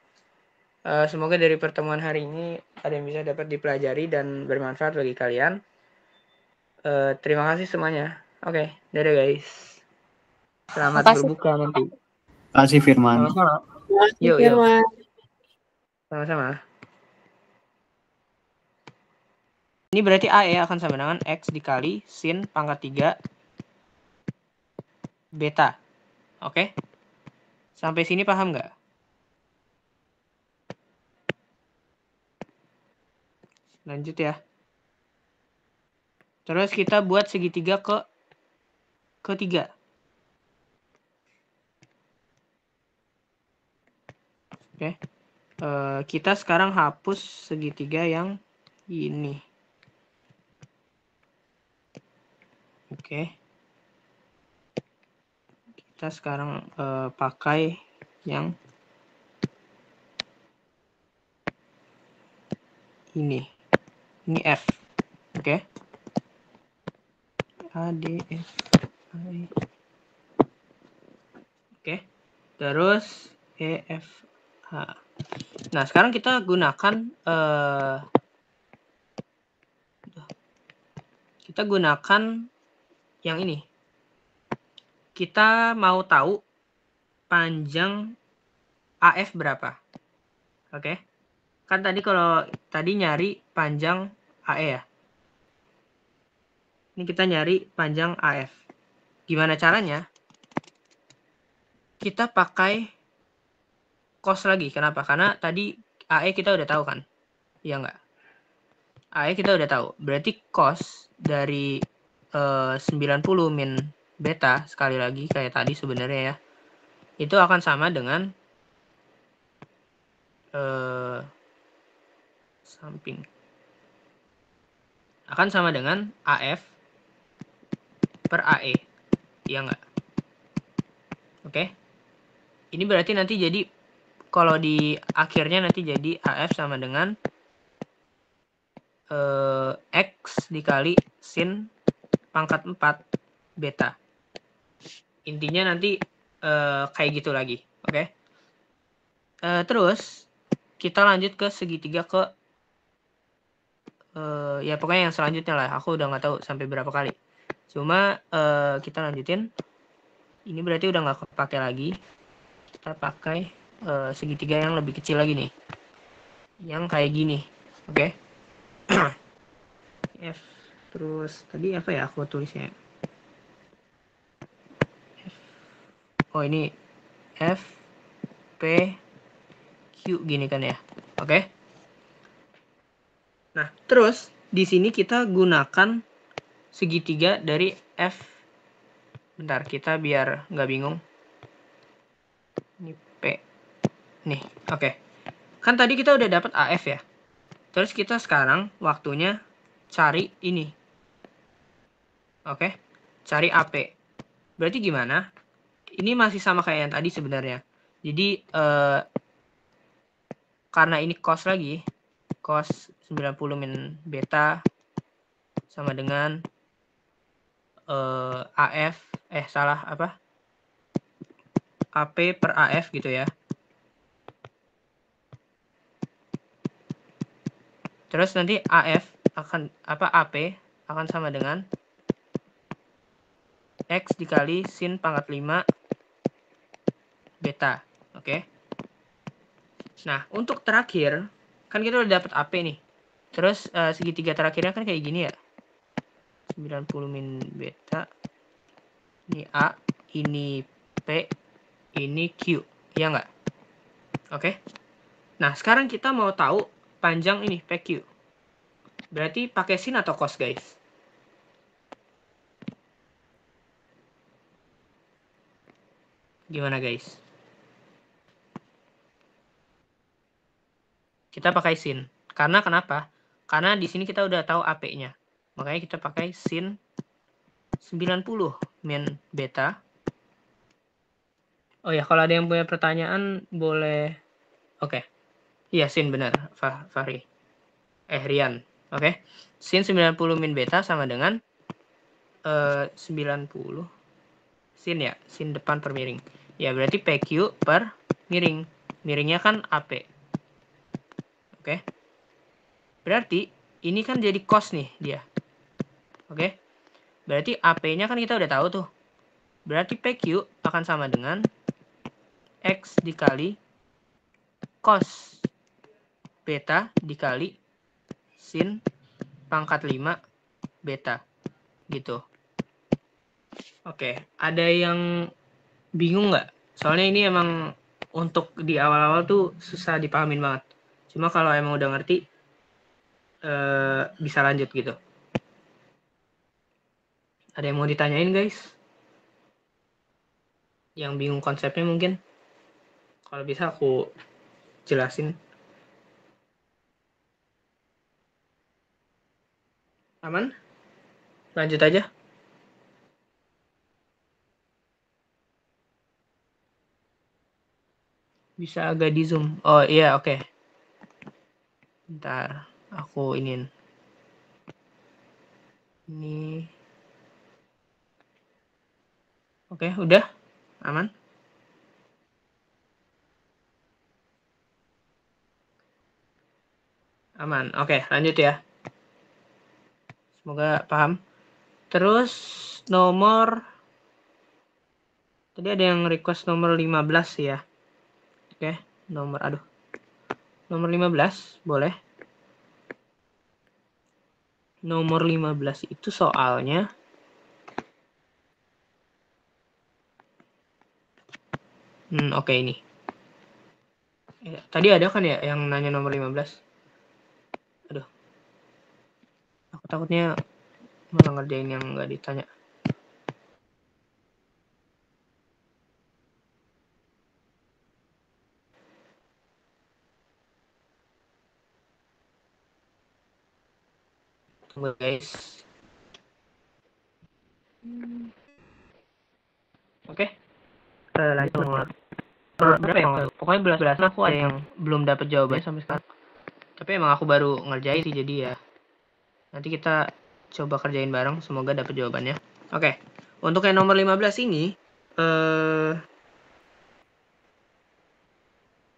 Semoga dari pertemuan hari ini ada yang bisa dapat dipelajari dan bermanfaat bagi kalian. Terima kasih semuanya. Oke, dadah guys. Selamat berbuka nanti. Terima kasih Firman. Sama-sama. Yuk. Sama-sama. Ini berarti AE akan sama dengan X dikali sin pangkat 3 beta. Oke? Sampai sini paham nggak? Lanjut ya. Terus kita buat segitiga ketiga. Oke. Kita sekarang hapus segitiga yang ini. Oke. Kita sekarang pakai yang ini. Ini F. Oke. A, D, F, I. Oke. Terus E, F, H. Nah, sekarang kita gunakan yang ini. Kita mau tahu panjang AF berapa. Oke. Kan tadi kalau tadi nyari panjang AE ya. Ini kita nyari panjang AF. Gimana caranya? Kita pakai cos lagi. Kenapa? Karena tadi AE kita udah tahu kan? Iya nggak? AE kita udah tahu. Berarti cos dari 90 min beta, sekali lagi kayak tadi sebenarnya ya. Itu akan sama dengan samping. Akan sama dengan AF per AE. Iya nggak? Oke. Ini berarti nanti jadi, kalau di akhirnya nanti jadi AF sama dengan X dikali sin pangkat 4 beta. Intinya nanti kayak gitu lagi. Oke. Terus kita lanjut ke segitiga ya pokoknya yang selanjutnya lah. Aku udah nggak tahu sampai berapa kali. Cuma kita lanjutin. Ini berarti udah nggak kepake lagi. Kita pakai segitiga yang lebih kecil lagi nih. Yang kayak gini. Oke. F. Terus tadi apa ya aku tulisnya? F. Oh ini F, P, Q gini kan ya. Oke. Nah, terus di sini kita gunakan segitiga dari F. Bentar, kita biar nggak bingung. Ini P. Nih, oke. Kan tadi kita udah dapat AF ya. Terus kita sekarang waktunya cari ini. Oke. Cari AP. Berarti gimana? Ini masih sama kayak yang tadi sebenarnya. Jadi karena ini cos lagi. Cos 90 min beta sama dengan AF. Salah apa? AP per AF gitu ya. Terus nanti AF akan AP akan sama dengan X dikali sin pangkat 5 beta. Oke. Nah, untuk terakhir kan kita udah dapat AP nih. Terus segitiga terakhirnya kan kayak gini ya. 90 min beta. Ini A, ini P, ini Q. Iya nggak? Oke. Nah, sekarang kita mau tahu panjang ini PQ. Berarti pakai sin atau cos, guys? Gimana, guys? Kita pakai sin. Karena kenapa? Karena di sini kita udah tahu AP-nya. Makanya kita pakai sin 90 min beta. Oh ya, kalau ada yang punya pertanyaan boleh. Oke. Iya, sin benar, Fahri. Rian. Oke. Sin 90 min beta sama dengan 90 sin ya, sin depan per miring. Ya, berarti PQ per miring. Miringnya kan AP. Oke. Berarti ini kan jadi cos nih dia. Oke. Berarti AP-nya kan kita udah tahu tuh. Berarti PQ akan sama dengan X dikali cos beta dikali sin pangkat 5 beta gitu. Oke, ada yang bingung nggak? Soalnya ini emang untuk di awal-awal tuh susah dipahamin banget. Cuma kalau emang udah ngerti, bisa lanjut gitu. Ada yang mau ditanyain guys? Yang bingung konsepnya mungkin? Kalau bisa aku jelasin. Aman? Lanjut aja. Bisa agak di zoom. Oh iya, oke. Bentar, aku inin. Ini. Oke, udah? Aman? Aman. Oke, lanjut ya. Semoga paham. Terus nomor, tadi ada yang request nomor 15 ya. Oke, nomor 15 boleh. Nomor 15 itu soalnya oke ini. Tadi ada kan ya yang nanya nomor 15? Aduh. Aku takutnya malah ngerjain yang nggak ditanya. Tunggu guys. Oke. Lanjut nomor berapa ya? Pokoknya belas-belasan aku ada yang belum dapat jawabannya sampai sekarang. Tapi emang aku baru ngerjain sih, jadi ya nanti kita coba kerjain bareng, semoga dapat jawabannya. Oke. Untuk yang nomor 15 ini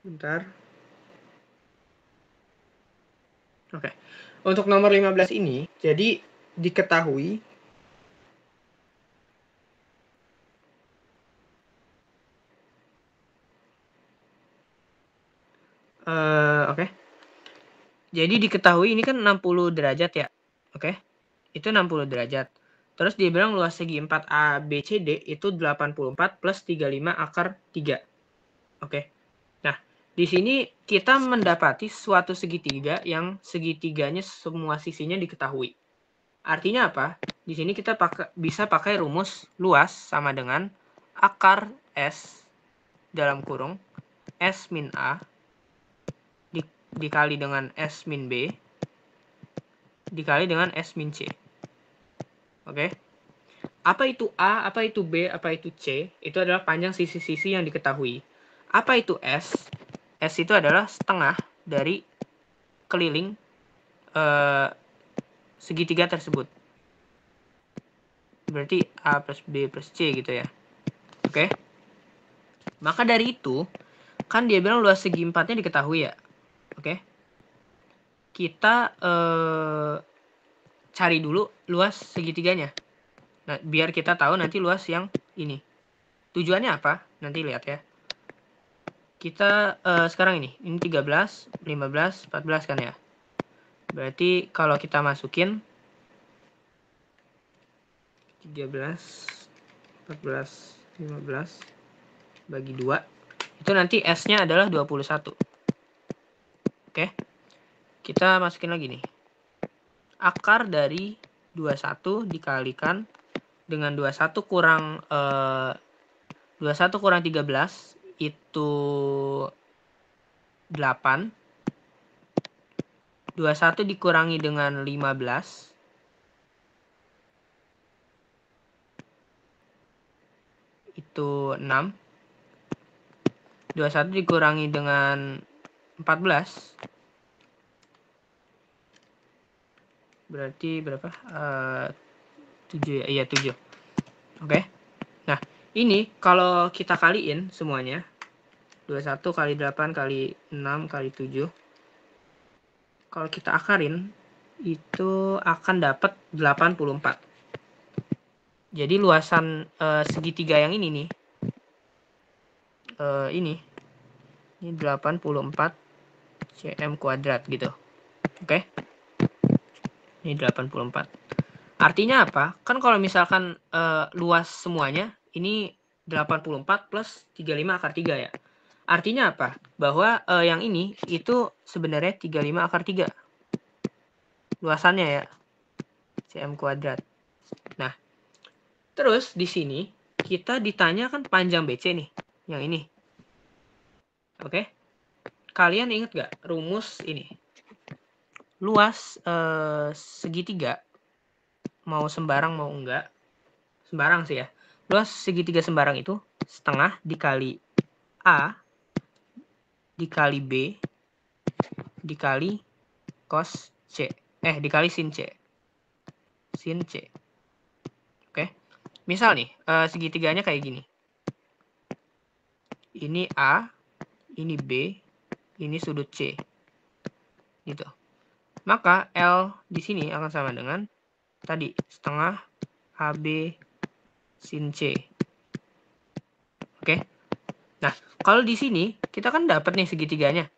bentar. Oke. Untuk nomor 15 ini, jadi diketahui oke. Jadi diketahui ini kan 60 derajat ya. Oke. Itu 60 derajat. Terus dia bilang luas segi 4 ABCD itu 84 plus 35 akar 3. Oke. Nah, di sini kita mendapati suatu segitiga yang segitiganya semua sisinya diketahui. Artinya apa? Di sini kita bisa pakai rumus luas sama dengan akar S dalam kurung S min A dikali dengan S min B dikali dengan S min C. Oke. Apa itu A, apa itu B, apa itu C? Itu adalah panjang sisi-sisi yang diketahui. Apa itu S? S itu adalah setengah dari keliling segitiga tersebut. Berarti A plus B plus C gitu ya. Oke. Maka dari itu, kan dia bilang luas segi 4-nya diketahui ya. Oke. Kita cari dulu luas segitiganya. Nah, biar kita tahu nanti luas yang ini. Tujuannya apa? Nanti lihat ya. Kita sekarang ini 13, 15, 14 kan ya. Berarti kalau kita masukin 13, 14, 15 bagi 2, itu nanti S-nya adalah 21. Oke. Kita masukin lagi nih. Akar dari 21 dikalikan dengan 21 kurang 21 kurang 13 itu 8. 21 dikurangi dengan 15 itu 6. 21 dikurangi dengan 14 berarti berapa? 7 ya? Iya 7. Oke. Nah, ini kalau kita kaliin semuanya 21 kali 8 kali 6 kali 7, kalau kita akarin itu akan dapat 84. Jadi luasan segitiga yang ini nih, ini 84 cm kuadrat gitu. Oke. Ini 84. Artinya apa? Kan kalau misalkan luas semuanya, ini 84 plus 35 akar 3 ya. Artinya apa? Bahwa yang ini itu sebenarnya 35 akar 3. Luasannya ya. Cm kuadrat. Nah, terus di sini kita ditanya kan panjang BC nih. Yang ini. Oke? Kalian ingat gak rumus ini? Luas segitiga, mau sembarang mau enggak, sembarang sih ya. Luas segitiga sembarang itu setengah dikali A dikali B dikali cos C. Dikali sin C. Sin C. Oke. Misal nih, segitiganya kayak gini. Ini A, ini B, ini sudut C. Gitu. Maka L di sini akan sama dengan tadi setengah AB sin C. Oke. Nah, kalau di sini kita kan dapat nih segitiganya.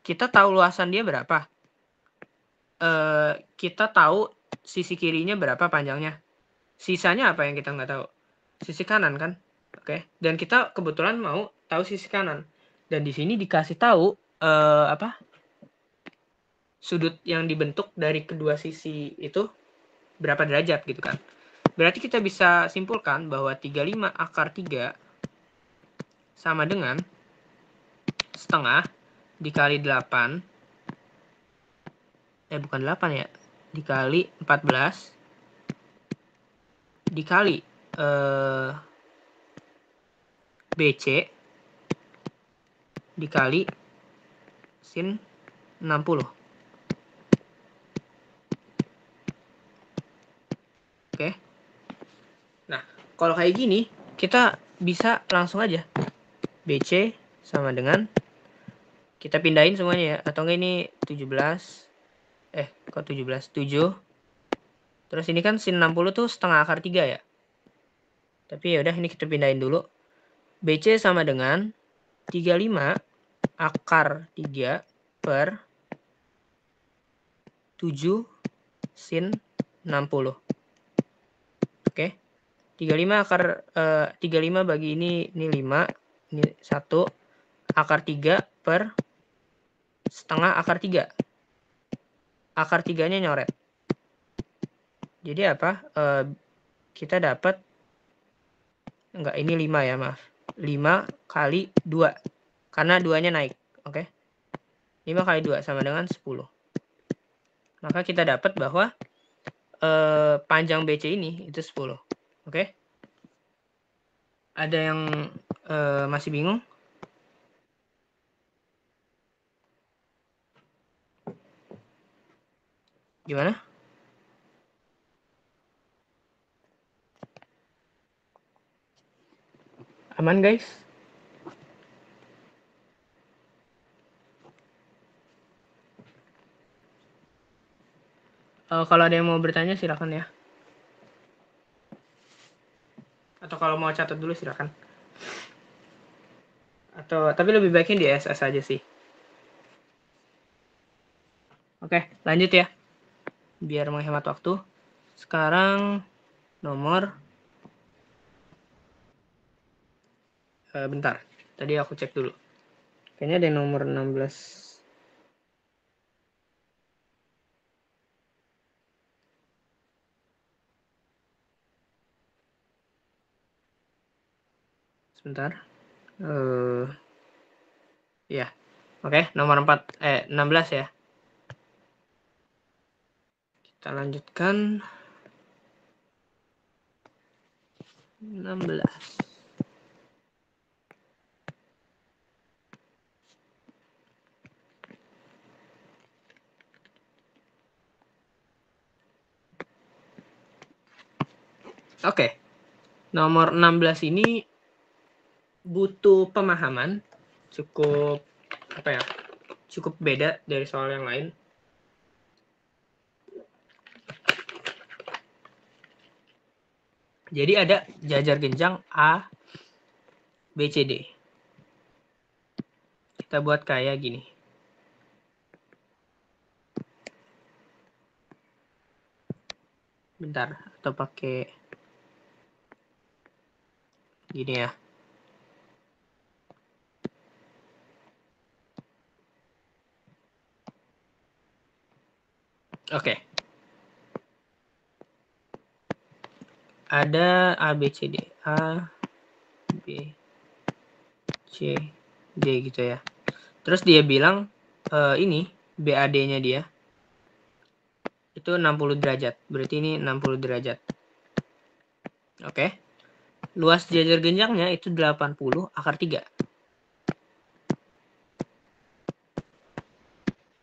Kita tahu luasan dia berapa. Kita tahu sisi kirinya berapa panjangnya. Sisanya apa yang kita nggak tahu? Sisi kanan kan? Oke. Dan kita kebetulan mau tahu sisi kanan. Dan di sini dikasih tahu sudut yang dibentuk dari kedua sisi itu berapa derajat gitu kan. Berarti kita bisa simpulkan bahwa 35 akar 3 sama dengan setengah dikali 8. Bukan 8 ya. Dikali 14. Dikali BC. Dikali sin 60. Oke. Nah, kalau kayak gini, kita bisa langsung aja. BC sama dengan, kita pindahin semuanya ya. Atau enggak ini 17. Kok 17? 7. Terus ini kan sin 60 tuh setengah akar 3 ya. Tapi ya udah ini kita pindahin dulu. BC sama dengan 35 akar 3 per 7 sin 60. Oke. 35 akar 35 bagi ini 5, ini 1 akar 3 per setengah akar 3. Akar 3-nya nyoret. Jadi apa? Kita dapat, enggak, ini 5 ya, maaf. 5 kali 2. Karena 2-nya naik. Oke. 5 kali 2 sama dengan 10. Maka kita dapat bahwa panjang BC ini itu 10. Oke. Ada yang masih bingung? Gimana? Aman guys? Kalau ada yang mau bertanya silakan ya. Atau kalau mau catat dulu silakan. Tapi lebih baiknya di SS aja sih. Oke, lanjut ya. Biar menghemat waktu. Sekarang nomor bentar. Tadi aku cek dulu. Kayaknya ada yang nomor 16. Sebentar. Ya. Oke, nomor 16 ya. Kita lanjutkan. 16. Oke. Nomor 16 ini butuh pemahaman cukup cukup beda dari soal yang lain. Jadi ada jajar genjang A, B, C, D. Kita buat kayak gini. bentar, atau pakai gini ya. Oke. Ada A, B, C, D. A, B, C, D gitu ya. Terus dia bilang ini BAD-nya dia itu 60 derajat. Berarti ini 60 derajat. Oke. Luas jajar genjangnya itu 80 akar 3.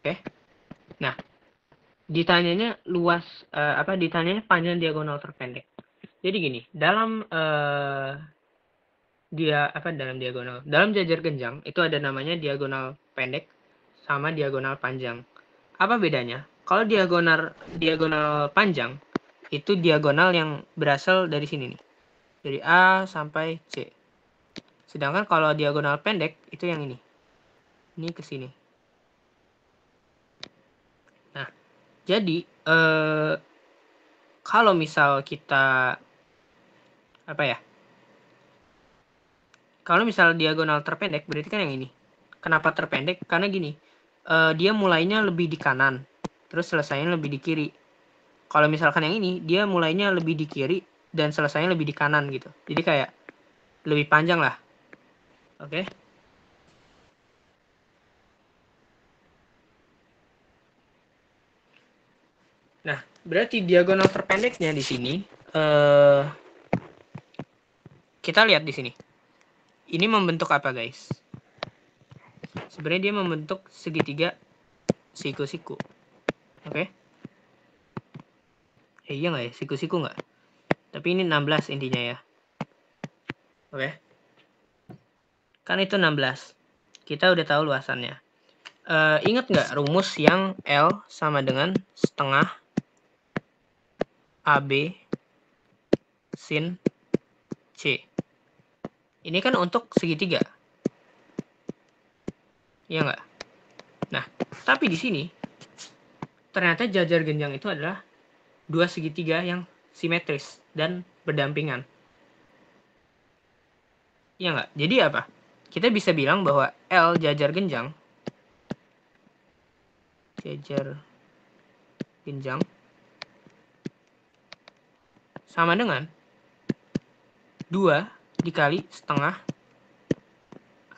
Oke. Nah, ditanyanya luas ditanyanya panjang diagonal terpendek. Jadi gini, dalam dalam jajar genjang itu ada namanya diagonal pendek sama diagonal panjang. Apa bedanya? Kalau diagonal panjang itu diagonal yang berasal dari sini nih. Dari A sampai C. Sedangkan kalau diagonal pendek itu yang ini. Ini ke sini. Nah, jadi kalau misal kita kalau misal diagonal terpendek berarti kan yang ini. Kenapa terpendek? Karena gini, dia mulainya lebih di kanan, terus selesainya lebih di kiri. Kalau misalkan yang ini, dia mulainya lebih di kiri dan selesainya lebih di kanan gitu. Jadi kayak lebih panjang lah. Oke. Nah, berarti diagonal terpendeknya di sini kita lihat di sini. Ini membentuk apa, guys? Sebenarnya dia membentuk segitiga siku-siku. Oke. Iya nggak ya? Siku-siku nggak? Tapi ini 16 intinya ya. Oke. Kan itu 16. Kita udah tahu luasannya. Ingat nggak rumus yang L sama dengan setengah AB sin C. Ini kan untuk segitiga. Iya nggak? Nah, tapi di sini ternyata jajar genjang itu adalah dua segitiga yang simetris dan berdampingan. Iya nggak? Jadi apa? Kita bisa bilang bahwa L jajar genjang sama dengan 2 dikali setengah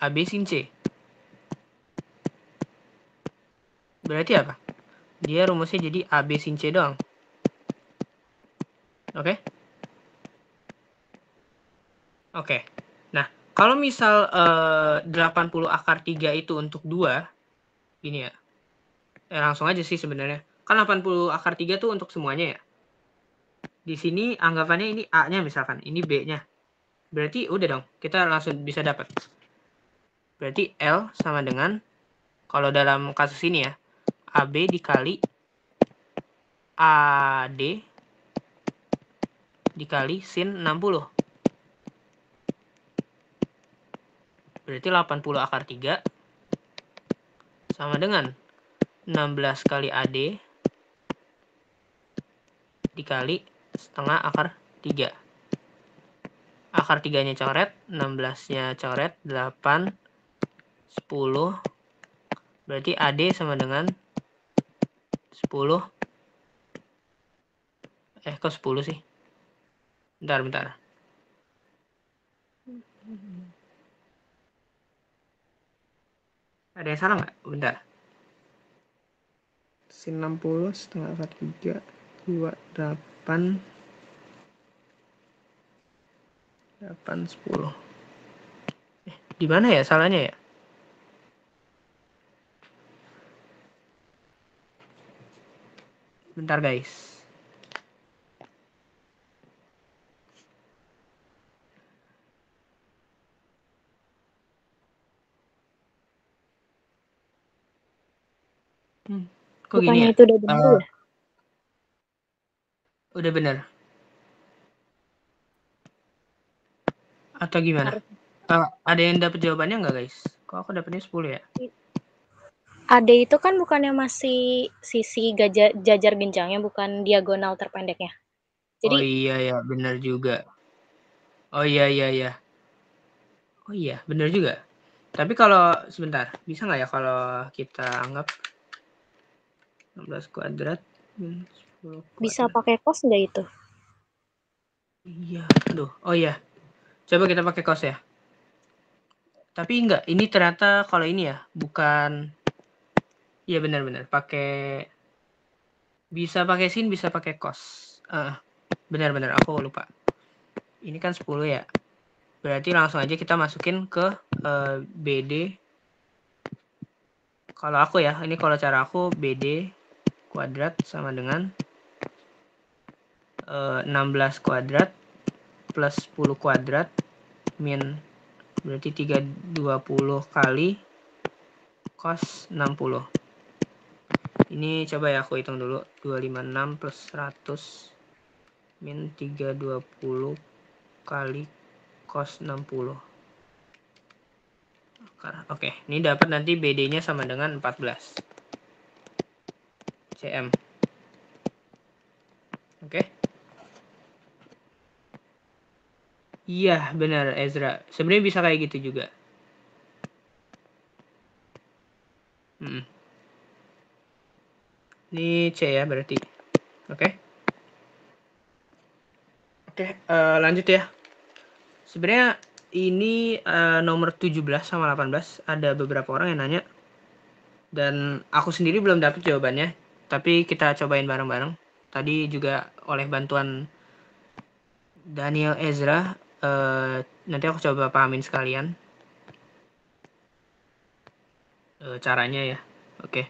AB sin C. Berarti apa? Dia rumusnya jadi AB sin C doang. Oke? Oke. Nah, kalau misal 80 akar 3 itu untuk 2, gini ya. Langsung aja sih sebenarnya. Kan 80 akar 3 tuh untuk semuanya ya. Di sini anggapannya ini A-nya misalkan, ini B-nya. Berarti udah dong, kita langsung bisa dapat. Berarti L sama dengan, kalau dalam kasus ini ya, AB dikali AD dikali sin 60. Berarti 80 akar 3 sama dengan 16 kali AD dikali setengah akar 3. Akar 3-nya coret, 16-nya coret, 8, 10. Berarti AD sama dengan 10. Kok 10 sih? Bentar. Ada yang salah nggak? Bentar. Sin 60 setengah akar 3, 2, 8, 10. Di mana ya salahnya ya? Bentar guys. Kok Bukannya gini ya? itu udah benar ya? Udah benar. Atau gimana? Ada yang dapat jawabannya nggak guys? Kok aku dapetnya 10 ya? AD itu kan bukannya masih sisi jajar genjangnya, bukan diagonal terpendeknya. Jadi Oh iya ya, benar juga. Oh iya. Oh iya, benar juga. Tapi kalau sebentar, bisa nggak ya kalau kita anggap 16 kuadrat min 10 bisa kuadrat? pakai cos nggak itu? Iya, aduh. Oh iya, coba kita pakai cos ya. Tapi enggak, ini ternyata kalau ini ya, bukan. Iya benar-benar, bisa pakai sin, bisa pakai cos. Benar-benar, aku lupa. Ini kan 10 ya. Berarti langsung aja kita masukin ke BD. Kalau aku ya, ini kalau cara aku BD kuadrat sama dengan 16 kuadrat plus 10 kuadrat min berarti 320 kali cos 60. Ini coba ya aku hitung dulu. 256 plus 100 min 320 kali cos 60. Oke, ini dapat nanti BD-nya sama dengan 14 cm. Oke. Iya, benar Ezra. Sebenarnya bisa kayak gitu juga. Ini C ya berarti. Oke. Lanjut ya. Sebenarnya ini nomor 17 sama 18 ada beberapa orang yang nanya. Dan aku sendiri belum dapat jawabannya. Tapi kita cobain bareng-bareng. Tadi juga oleh bantuan Daniel Ezra. Nanti aku coba pahamin sekalian. Caranya ya. Oke.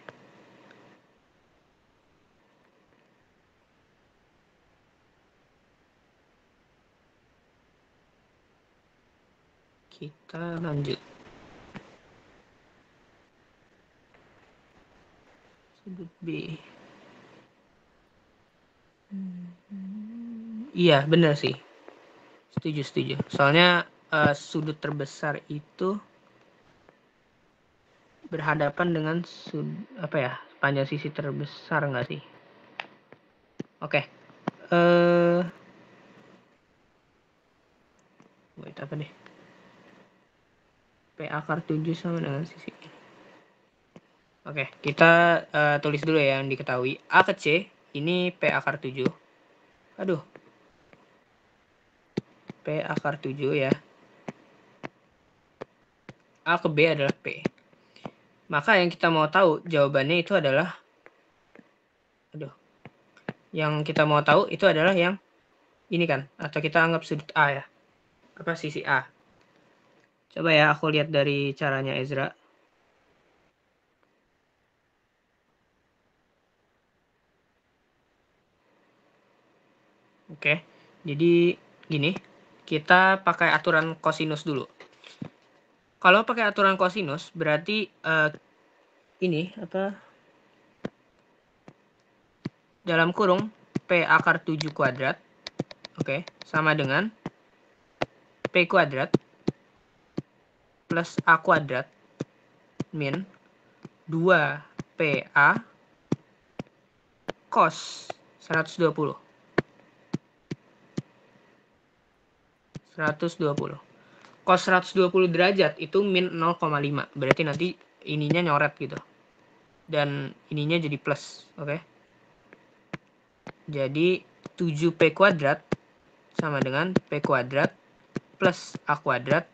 Kita lanjut. Sudut B. Iya, benar sih. Setuju. Soalnya sudut terbesar itu berhadapan dengan panjang sisi terbesar nggak sih? Oke. Wait, apa deh? P akar 7 sama dengan sisi. Oke, kita tulis dulu ya yang diketahui. A ke C, ini P akar 7. Aduh. P akar 7 ya. A ke B adalah P. Maka yang kita mau tahu jawabannya itu adalah yang kita mau tahu itu adalah yang ini kan, atau kita anggap sudut A ya. Apa sisi A? Coba ya aku lihat dari caranya Ezra. Oke. Jadi gini, kita pakai aturan kosinus dulu. Kalau pakai aturan kosinus berarti ini apa? Dalam kurung P akar 7 kuadrat. Oke, sama dengan P kuadrat plus A kuadrat min 2PA cos 120. 120. Cos 120 derajat itu min 0,5. Berarti nanti ininya nyoret gitu. Dan ininya jadi plus. Oke. Jadi 7P kuadrat sama dengan P kuadrat plus A kuadrat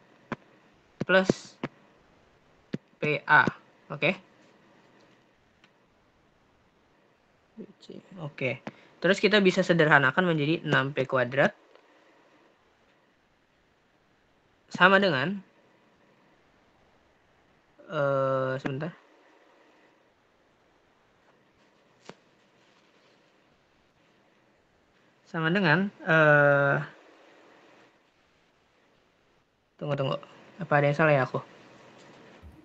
plus PA. Oke. Oke. Terus kita bisa sederhanakan menjadi 6P kuadrat sama dengan sebentar. Sama dengan tunggu. Apa ada yang salah ya aku?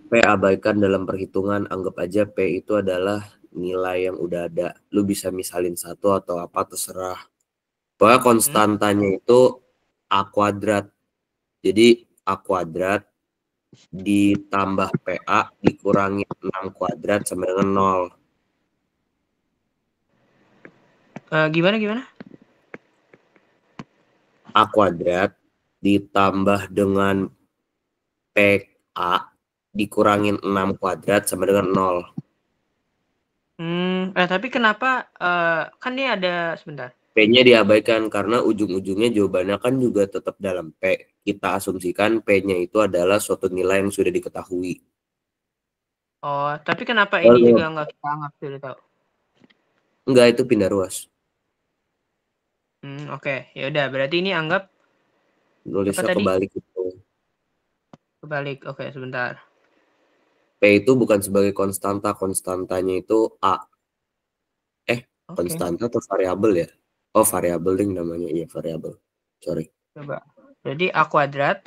P abaikan dalam perhitungan, anggap aja P itu adalah nilai yang udah ada. Lu bisa misalin satu atau apa terserah. Pokoknya konstantanya itu A kuadrat. Jadi A kuadrat ditambah PA dikurangi 6 kuadrat sama dengan 0. Gimana? A kuadrat ditambah dengan PA dikurangin 6 kuadrat sama dengan 0. Tapi kenapa kan ini ada sebentar. P-nya diabaikan karena ujung-ujungnya jawabannya kan juga tetap dalam P. Kita asumsikan P-nya itu adalah suatu nilai yang sudah diketahui. Oh, tapi kenapa ini juga nggak kita anggap dulu tahu? Enggak, itu pindah ruas. Oke. Ya udah, berarti ini anggap Nulisnya apa tadi? kebalik itu. Kebalik. Oke, sebentar. P itu bukan sebagai konstanta, konstantanya itu A. Konstanta atau variabel ya? Oh, variabel ding namanya. Iya, variabel. Sorry. Coba. Jadi A kuadrat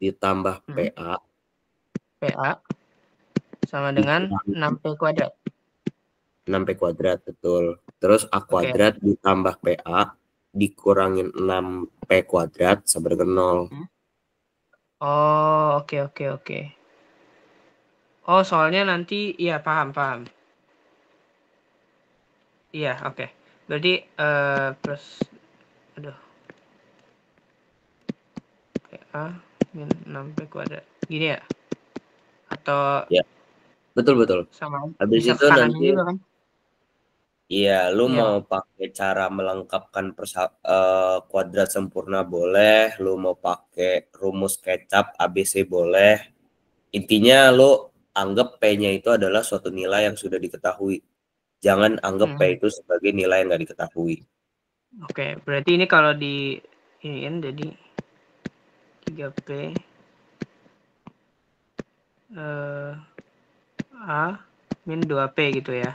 ditambah PA sama dengan 6P kuadrat. 6P kuadrat, betul. Terus A kuadrat ditambah PA dikurangin 6P kuadrat sama dengan 0. Oh, oke. Oh, soalnya nanti, iya paham. Iya, oke. Berarti plus, PA min 6P kuadrat. Gini ya? Atau Ya, betul. sama Habis bisa itu ke kanan nanti, juga kan? iya, lu Iya. mau pakai cara melengkapkan kuadrat sempurna boleh, lu mau pakai rumus kecap ABC boleh. Intinya lu anggap P-nya itu adalah suatu nilai yang sudah diketahui. Jangan anggap P itu sebagai nilai yang nggak diketahui. Oke, berarti ini kalau di iniin jadi 3P A min 2P gitu ya.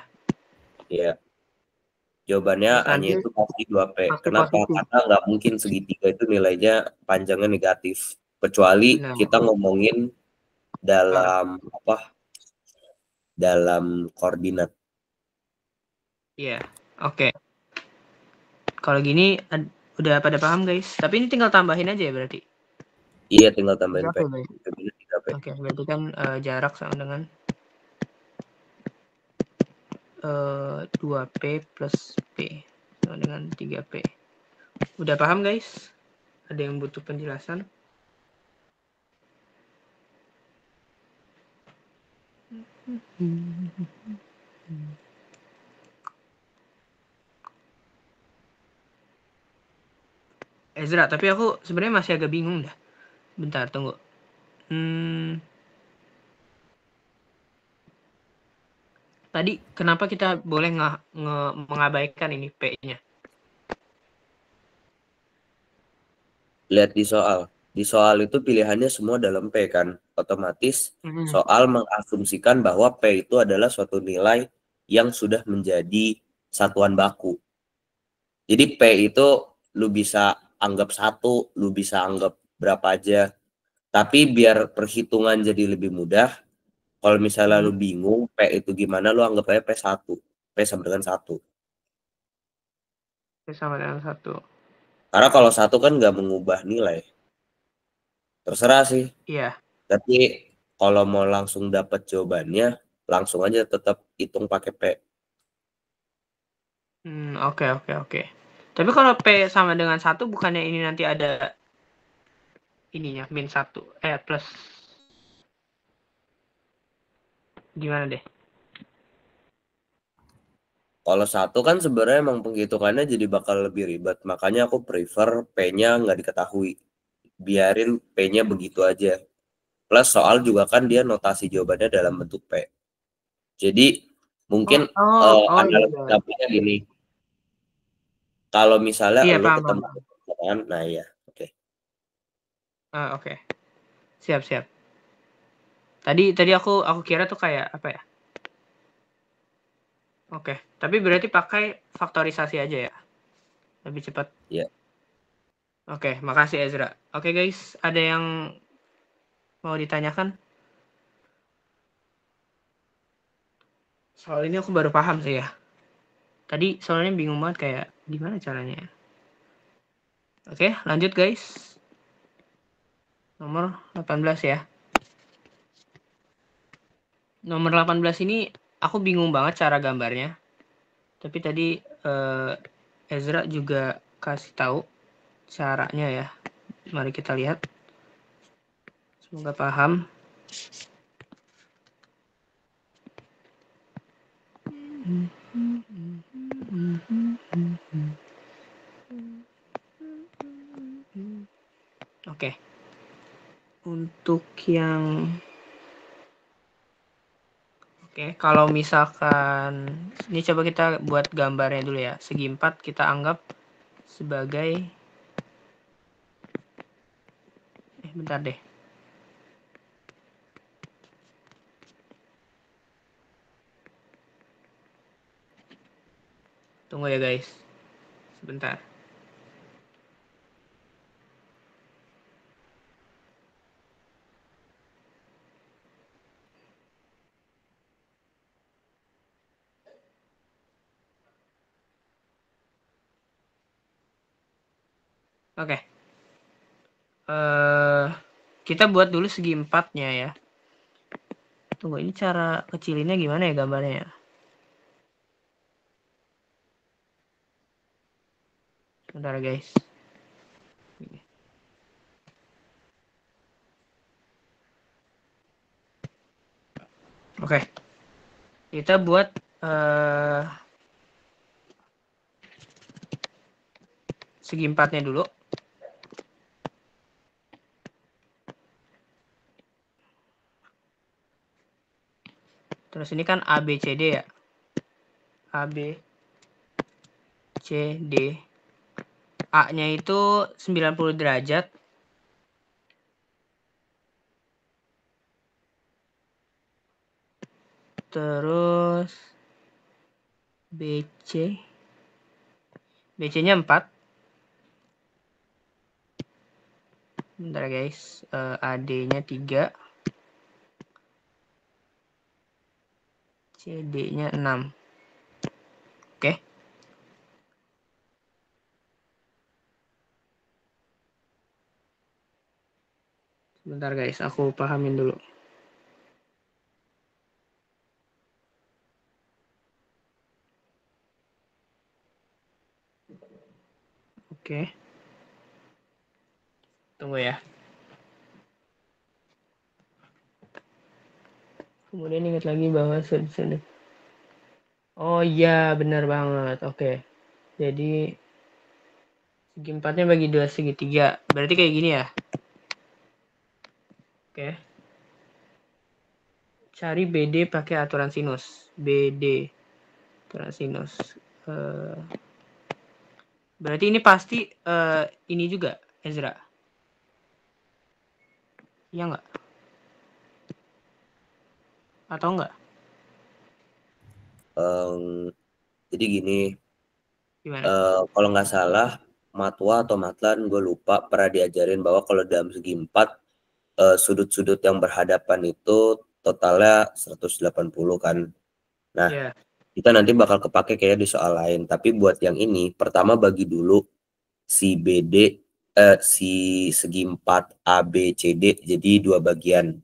Iya. Jawabannya Terus hanya nanti itu pasti 2P. pasti Kenapa? positif. Karena nggak mungkin segitiga itu nilainya panjangnya negatif. Kecuali Benar. kita ngomongin dalam dalam koordinat. Iya. Oke. Kalau gini udah pada paham guys. Tapi ini tinggal tambahin aja ya berarti. Iya, tinggal tambahin P. 3P. Oke, berarti kan jarak sama dengan 2P plus P sama dengan 3P. Udah paham guys? Ada yang butuh penjelasan? Ezra, tapi aku sebenarnya masih agak bingung dah. Bentar, tunggu. Tadi kenapa kita boleh mengabaikan ini P-nya? Lihat di soal. Di soal itu pilihannya semua dalam P kan. Otomatis soal mengasumsikan bahwa P itu adalah suatu nilai yang sudah menjadi satuan baku. Jadi P itu lu bisa anggap 1, lu bisa anggap berapa aja. Tapi biar perhitungan jadi lebih mudah, kalau misalnya lu bingung P itu gimana, lu anggap aja P1. P sama dengan 1. P sama dengan 1. Karena kalau 1 kan nggak mengubah nilai. Terserah sih. Iya. Tapi kalau mau langsung dapat jawabannya, langsung aja tetap hitung pakai P. Oke. Tapi kalau P sama dengan 1, bukannya ini nanti ada ininya, min 1. Plus. Gimana deh? Kalau 1 kan sebenarnya emang penghitungannya jadi bakal lebih ribet. Makanya aku prefer P-nya nggak diketahui. Biarin P-nya begitu aja. Plus soal juga kan dia notasi jawabannya dalam bentuk P. Jadi mungkin analogi gampangnya gini. Kalau misalnya lu ketemu pertanyaan, nah ya, oke. Oke. Siap. Tadi aku kira tuh kayak apa ya? Oke, tapi berarti pakai faktorisasi aja ya? Lebih cepat. Iya. Oke, makasih Ezra. Oke guys, ada yang mau ditanyakan? Soal ini aku baru paham sih ya. Tadi soalnya bingung banget kayak gimana caranya. Oke, lanjut guys. Nomor 18 ya. Nomor 18 ini aku bingung banget cara gambarnya. Tapi tadi Ezra juga kasih tahu caranya ya. Mari kita lihat. Semoga paham. Oke. Untuk yang kalau misalkan ini coba kita buat gambarnya dulu ya. Segi 4 kita anggap sebagai bentar deh. Tunggu ya guys. Sebentar. Oke. Kita buat dulu segi 4-nya ya. Tunggu, ini cara kecilinnya gimana ya gambarnya ya? Bentar guys. Oke. Kita buat segi 4-nya dulu. Terus ini kan ABCD ya. ABCD. A-nya itu 90 derajat. Terus BC-nya 4. Bentar guys. AD-nya 3. CD-nya 6. Oke. Bentar guys, aku pahamin dulu. Oke. Tunggu ya. Kemudian ingat lagi bahwa sudut. Oh iya, benar banget. Oke. Jadi segi 4-nya bagi 2 segitiga. Berarti kayak gini ya. Oke. Cari BD pakai aturan sinus. BD aturan sinus. Berarti ini pasti ini juga, Ezra. Iya nggak? Atau enggak? Jadi gini, Gimana? kalau nggak salah matwa atau matlan gue lupa pernah diajarin bahwa kalau dalam segi 4 sudut-sudut yang berhadapan itu totalnya 180 kan. Nah, Ya. kita nanti bakal kepake kayak di soal lain. Tapi buat yang ini, pertama bagi dulu si BD, si segi 4 ABCD jadi 2 bagian.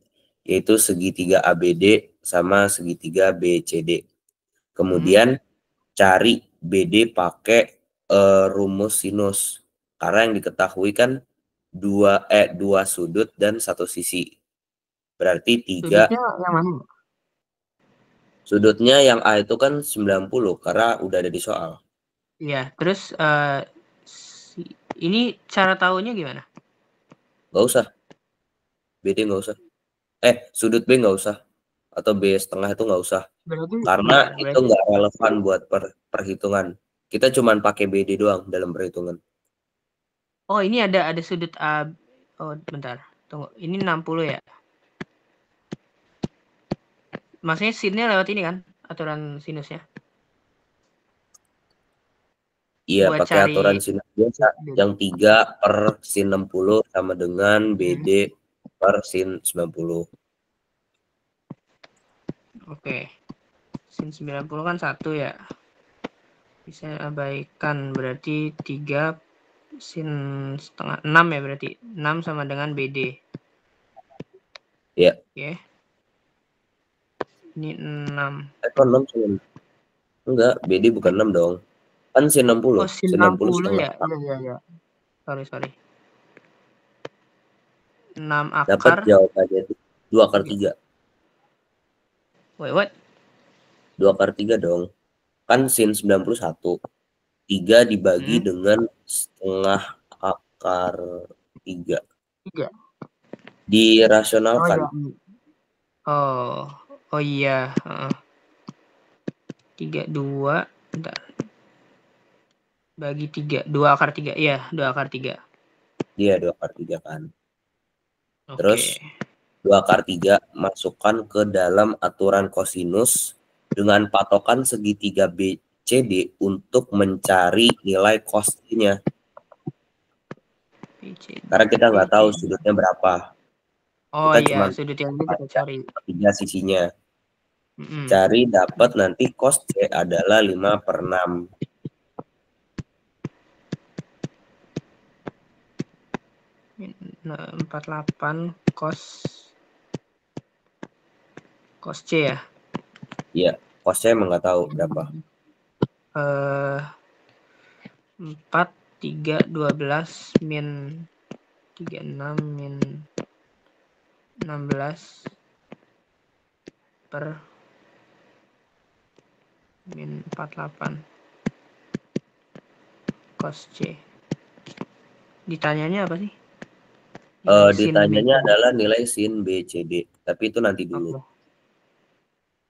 Yaitu segitiga ABD sama segitiga BCD. Kemudian cari BD pakai rumus sinus. Karena yang diketahui kan dua sudut dan satu sisi. Berarti 3. Sudutnya yang mana? Sudutnya yang A itu kan 90 karena udah ada di soal. Iya, terus ini cara tahunya gimana? Nggak usah. BD nggak usah. Sudut B nggak usah. Atau B setengah itu nggak usah. Berarti Karena iya, itu nggak relevan buat perhitungan. Kita cuman pakai BD doang dalam perhitungan. Oh, ini ada sudut A. Oh, bentar. Tunggu. Ini 60 ya? Maksudnya sinnya lewat ini kan? Aturan sinusnya. Iya, Buat pakai cari aturan sinus biasa. Yang 3 per sin 60 sama dengan BD per sin 90. Oke. Sin 90 kan 1 ya. Bisa abaikan, berarti 3 sin setengah 6 ya berarti. 6 sama dengan BD. Ya. Oke. Ini 6. Kok 6 sama? Enggak, BD bukan 6 dong. Kan sin 60. Oh, sin 60 60 setengah. ya? Iya. Sorry. 6 Dapat akar. jawabannya itu 2 akar 3. Wait, what? 2 akar 3 dong. Kan sin 91. 3 dibagi dengan setengah akar 3. 3. Dirasionalkan. Oh iya. 32. Bentar. Bagi 3. 2 akar 3. Iya, 2 akar 3. Iya, 2 akar 3 kan. Oke. Terus 2 akar 3 masukkan ke dalam aturan kosinus dengan patokan segitiga BCD untuk mencari nilai cos-nya. Karena kita nggak tahu sudutnya berapa. Oh Kita iya, cuma sudut yang ini kita cari. 3 sisinya. Cari dapat nanti cos C adalah 5/6. 48 cos C ya? Iya, cos-nya emang nggak tahu berapa. 4, 3, 12, min 36, min 16 per min 48 cos C. Ditanyanya apa sih? Ditanyanya adalah nilai sin BCD, tapi itu nanti dulu.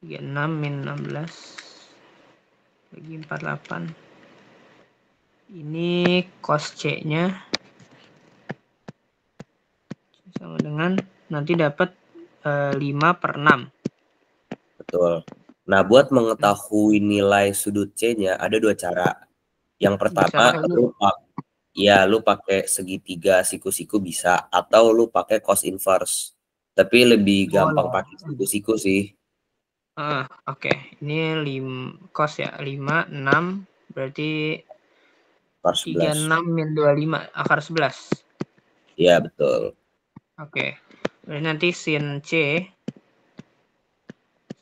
36 min 16 bagi 48. Ini cos C-nya sama dengan nanti dapat 5/6. Betul. Nah, buat mengetahui nilai sudut C-nya ada 2 cara. Yang pertama, lu pakai segitiga siku-siku bisa, atau lu pakai cos inverse. Tapi lebih gampang pakai siku-siku sih. Oke. Ini cos ya, 5, 6 berarti 36 min 25 akar 11. Iya, betul. Oke. Berarti nanti sin C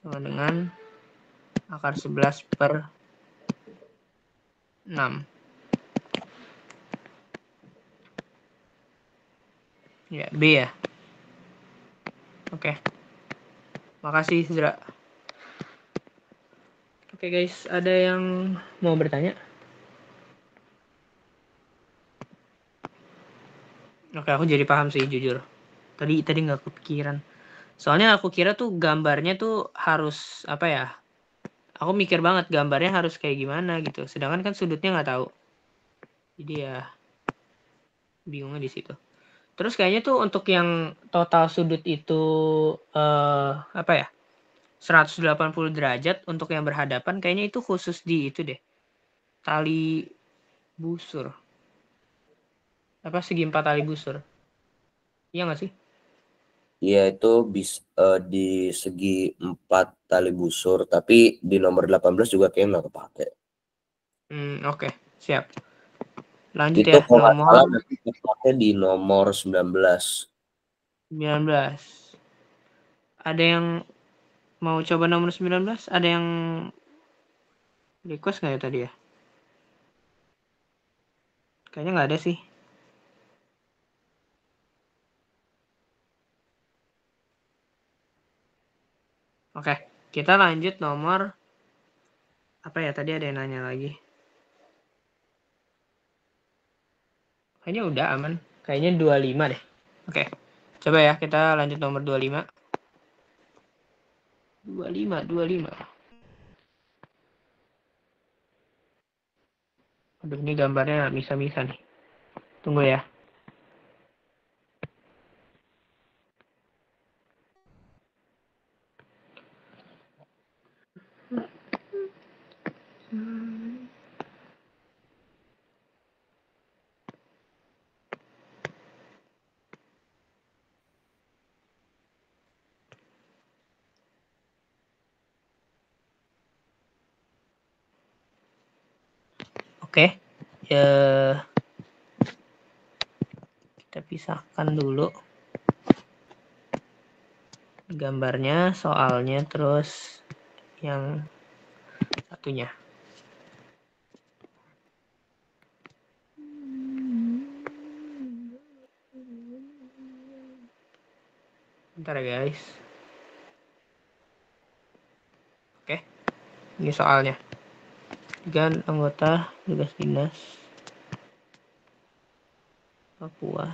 sama dengan akar 11 per 6. Ya, B ya. Oke. Makasih, Zra. Oke guys, ada yang mau bertanya? Oke, aku jadi paham sih jujur. Tadi nggak kepikiran. Soalnya aku kira tuh gambarnya tuh harus apa ya? Aku mikir banget gambarnya harus kayak gimana gitu. Sedangkan kan sudutnya nggak tahu. Jadi ya bingungnya di situ. Terus kayaknya tuh untuk yang total sudut itu apa ya? 180 derajat untuk yang berhadapan kayaknya itu khusus di itu deh. Tali busur. Apa segi 4 tali busur. Iya nggak sih? Iya, itu di segi 4 tali busur, tapi di nomor 18 juga kayaknya nggak kepake. Oke, siap. Lanjut Itu ya, kalau nggak salah nomor nanti kepake di nomor 19. 19. Ada yang mau coba nomor 19? Ada yang request nggak ya tadi ya? Kayaknya nggak ada sih. Oke, kita lanjut nomor apa ya? Tadi ada yang nanya lagi. Kayaknya udah aman. Kayaknya 25 deh. Oke. Coba ya, kita lanjut nomor 25. 25. Aduh, ini gambarnya misa-misa nih. Tunggu ya. Oke. Kita pisahkan dulu gambarnya, soalnya, terus yang satunya. Bentar ya guys. Oke, ini soalnya. 3 anggota tugas dinas Papua.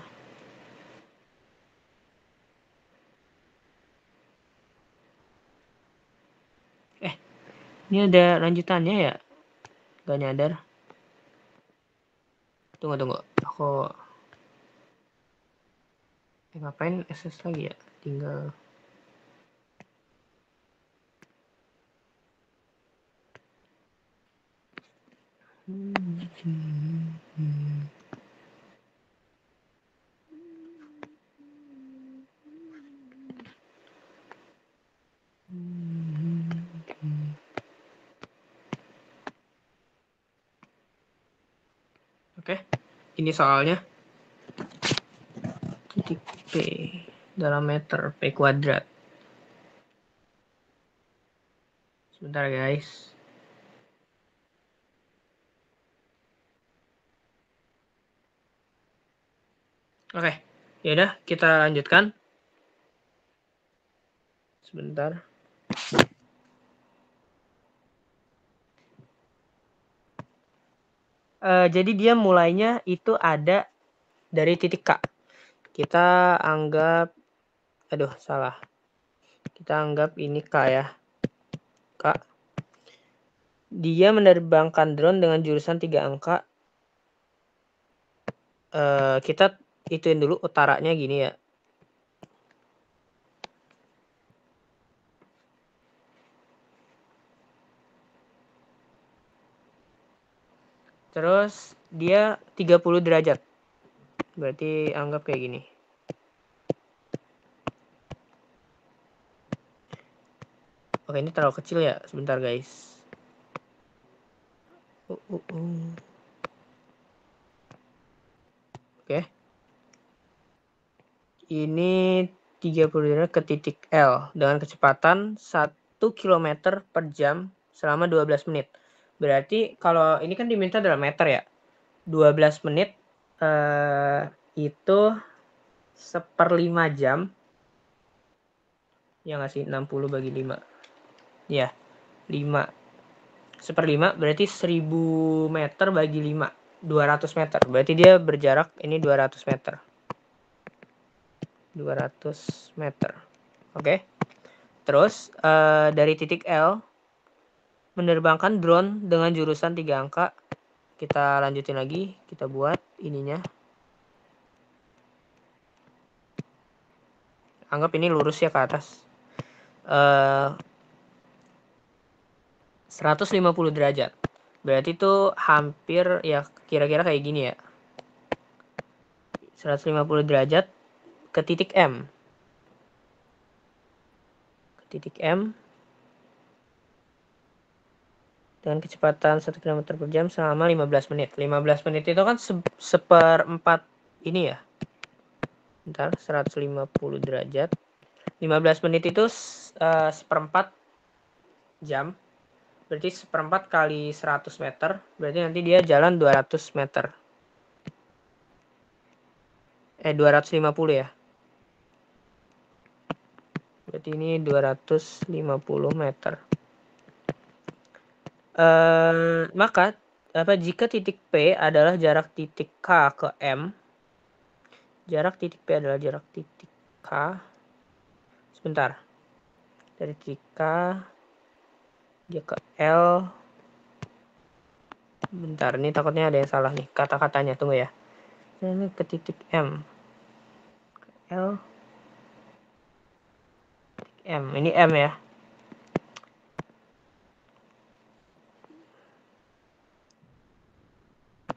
Ini ada lanjutannya ya? Gak nyadar. Tunggu. Aku ngapain SS lagi ya? Tinggal Oke, ini soalnya. Titik P dalam meter P kuadrat. Sebentar guys. Oke, yaudah kita lanjutkan. Sebentar. Jadi dia mulainya itu ada dari titik K. Kita anggap, salah. Kita anggap ini K ya. K. Dia menerbangkan drone dengan jurusan 3 angka. Kita ituin dulu utaranya gini ya. Terus dia 30 derajat. Berarti anggap kayak gini. Oke, ini terlalu kecil ya. Sebentar guys. Oke. Ini 30 derajat ke titik L dengan kecepatan 1 km per jam selama 12 menit. Berarti kalau ini kan diminta dalam meter ya. 12 menit itu 1/5 jam. Ya nggak sih? 60 bagi 5. Ya, 5. 1/5 berarti 1000 meter bagi 5. 200 meter. Berarti dia berjarak ini 200 meter. 200 meter. Oke. Terus dari titik L menerbangkan drone dengan jurusan 3 angka. Kita lanjutin lagi, kita buat ininya. Anggap ini lurus ya ke atas. 150 derajat. Berarti itu hampir ya kira-kira kayak gini ya. 150 derajat ke titik M. Ke titik M. Dengan kecepatan 1 km per jam selama 15 menit. 15 menit itu kan 1/4 ini ya. Bentar, 150 derajat. 15 menit itu 1/4 jam. Berarti 1/4 kali 100 meter. Berarti nanti dia jalan 200 meter. 250 ya. Berarti ini 250 meter. Maka jika titik P adalah jarak titik K ke M, jarak titik P adalah jarak titik K. Sebentar. Dari titik K dia ke L. Bentar, ini takutnya ada yang salah nih kata-katanya. Tunggu ya. Ini ke titik M. Ke L. Titik M. Ini M ya.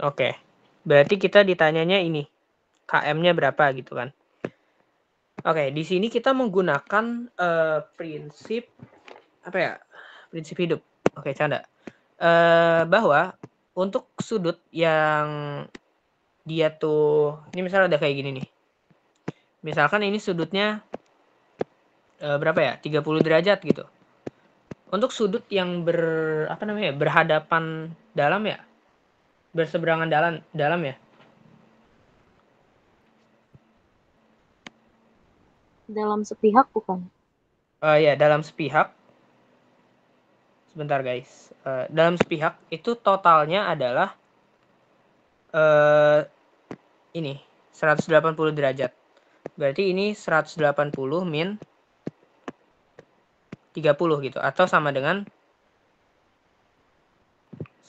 Oke. Berarti kita ditanyanya ini. KM-nya berapa gitu kan. Oke, di sini kita menggunakan prinsip apa ya? Prinsip hidup. Oke, canda. Bahwa untuk sudut yang dia tuh, ini misalnya ada kayak gini nih. Misalkan ini sudutnya berapa ya? 30 derajat gitu. Untuk sudut yang berhadapan dalam ya? Berseberangan dalam ya? Dalam sepihak bukan? Ya, dalam sepihak. Sebentar guys. Dalam sepihak itu totalnya adalah ini 180 derajat. Berarti ini 180 min 30 gitu. Atau sama dengan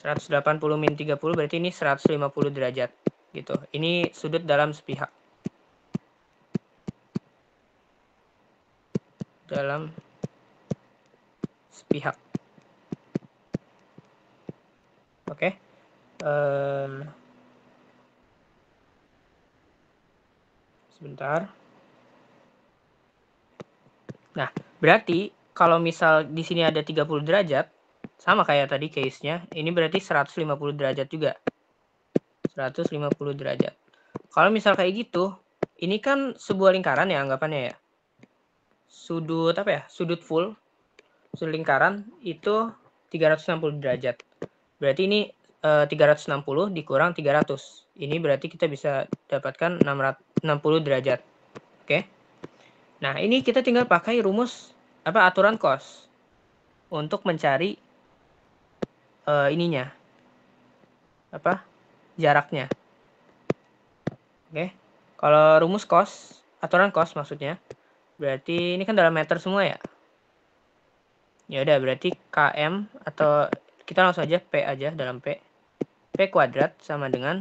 180 min 30 berarti ini 150 derajat gitu. Ini sudut dalam sepihak. Dalam sepihak. Oke. Sebentar. Nah, berarti kalau misal di sini ada 30 derajat, sama kayak tadi case-nya, ini berarti 150 derajat juga. 150 derajat. Kalau misal kayak gitu, ini kan sebuah lingkaran ya anggapannya ya. Sudut apa ya? Sudut full, sudut lingkaran itu 360 derajat. Berarti ini 360 dikurang 300. Ini berarti kita bisa dapatkan 660 derajat. Oke. Nah, ini kita tinggal pakai rumus aturan cos untuk mencari ininya. Jaraknya. Oke. Kalau rumus cos, aturan cos maksudnya, berarti ini kan dalam meter semua ya. Ya udah, berarti km atau kita langsung aja p aja dalam p. P kuadrat sama dengan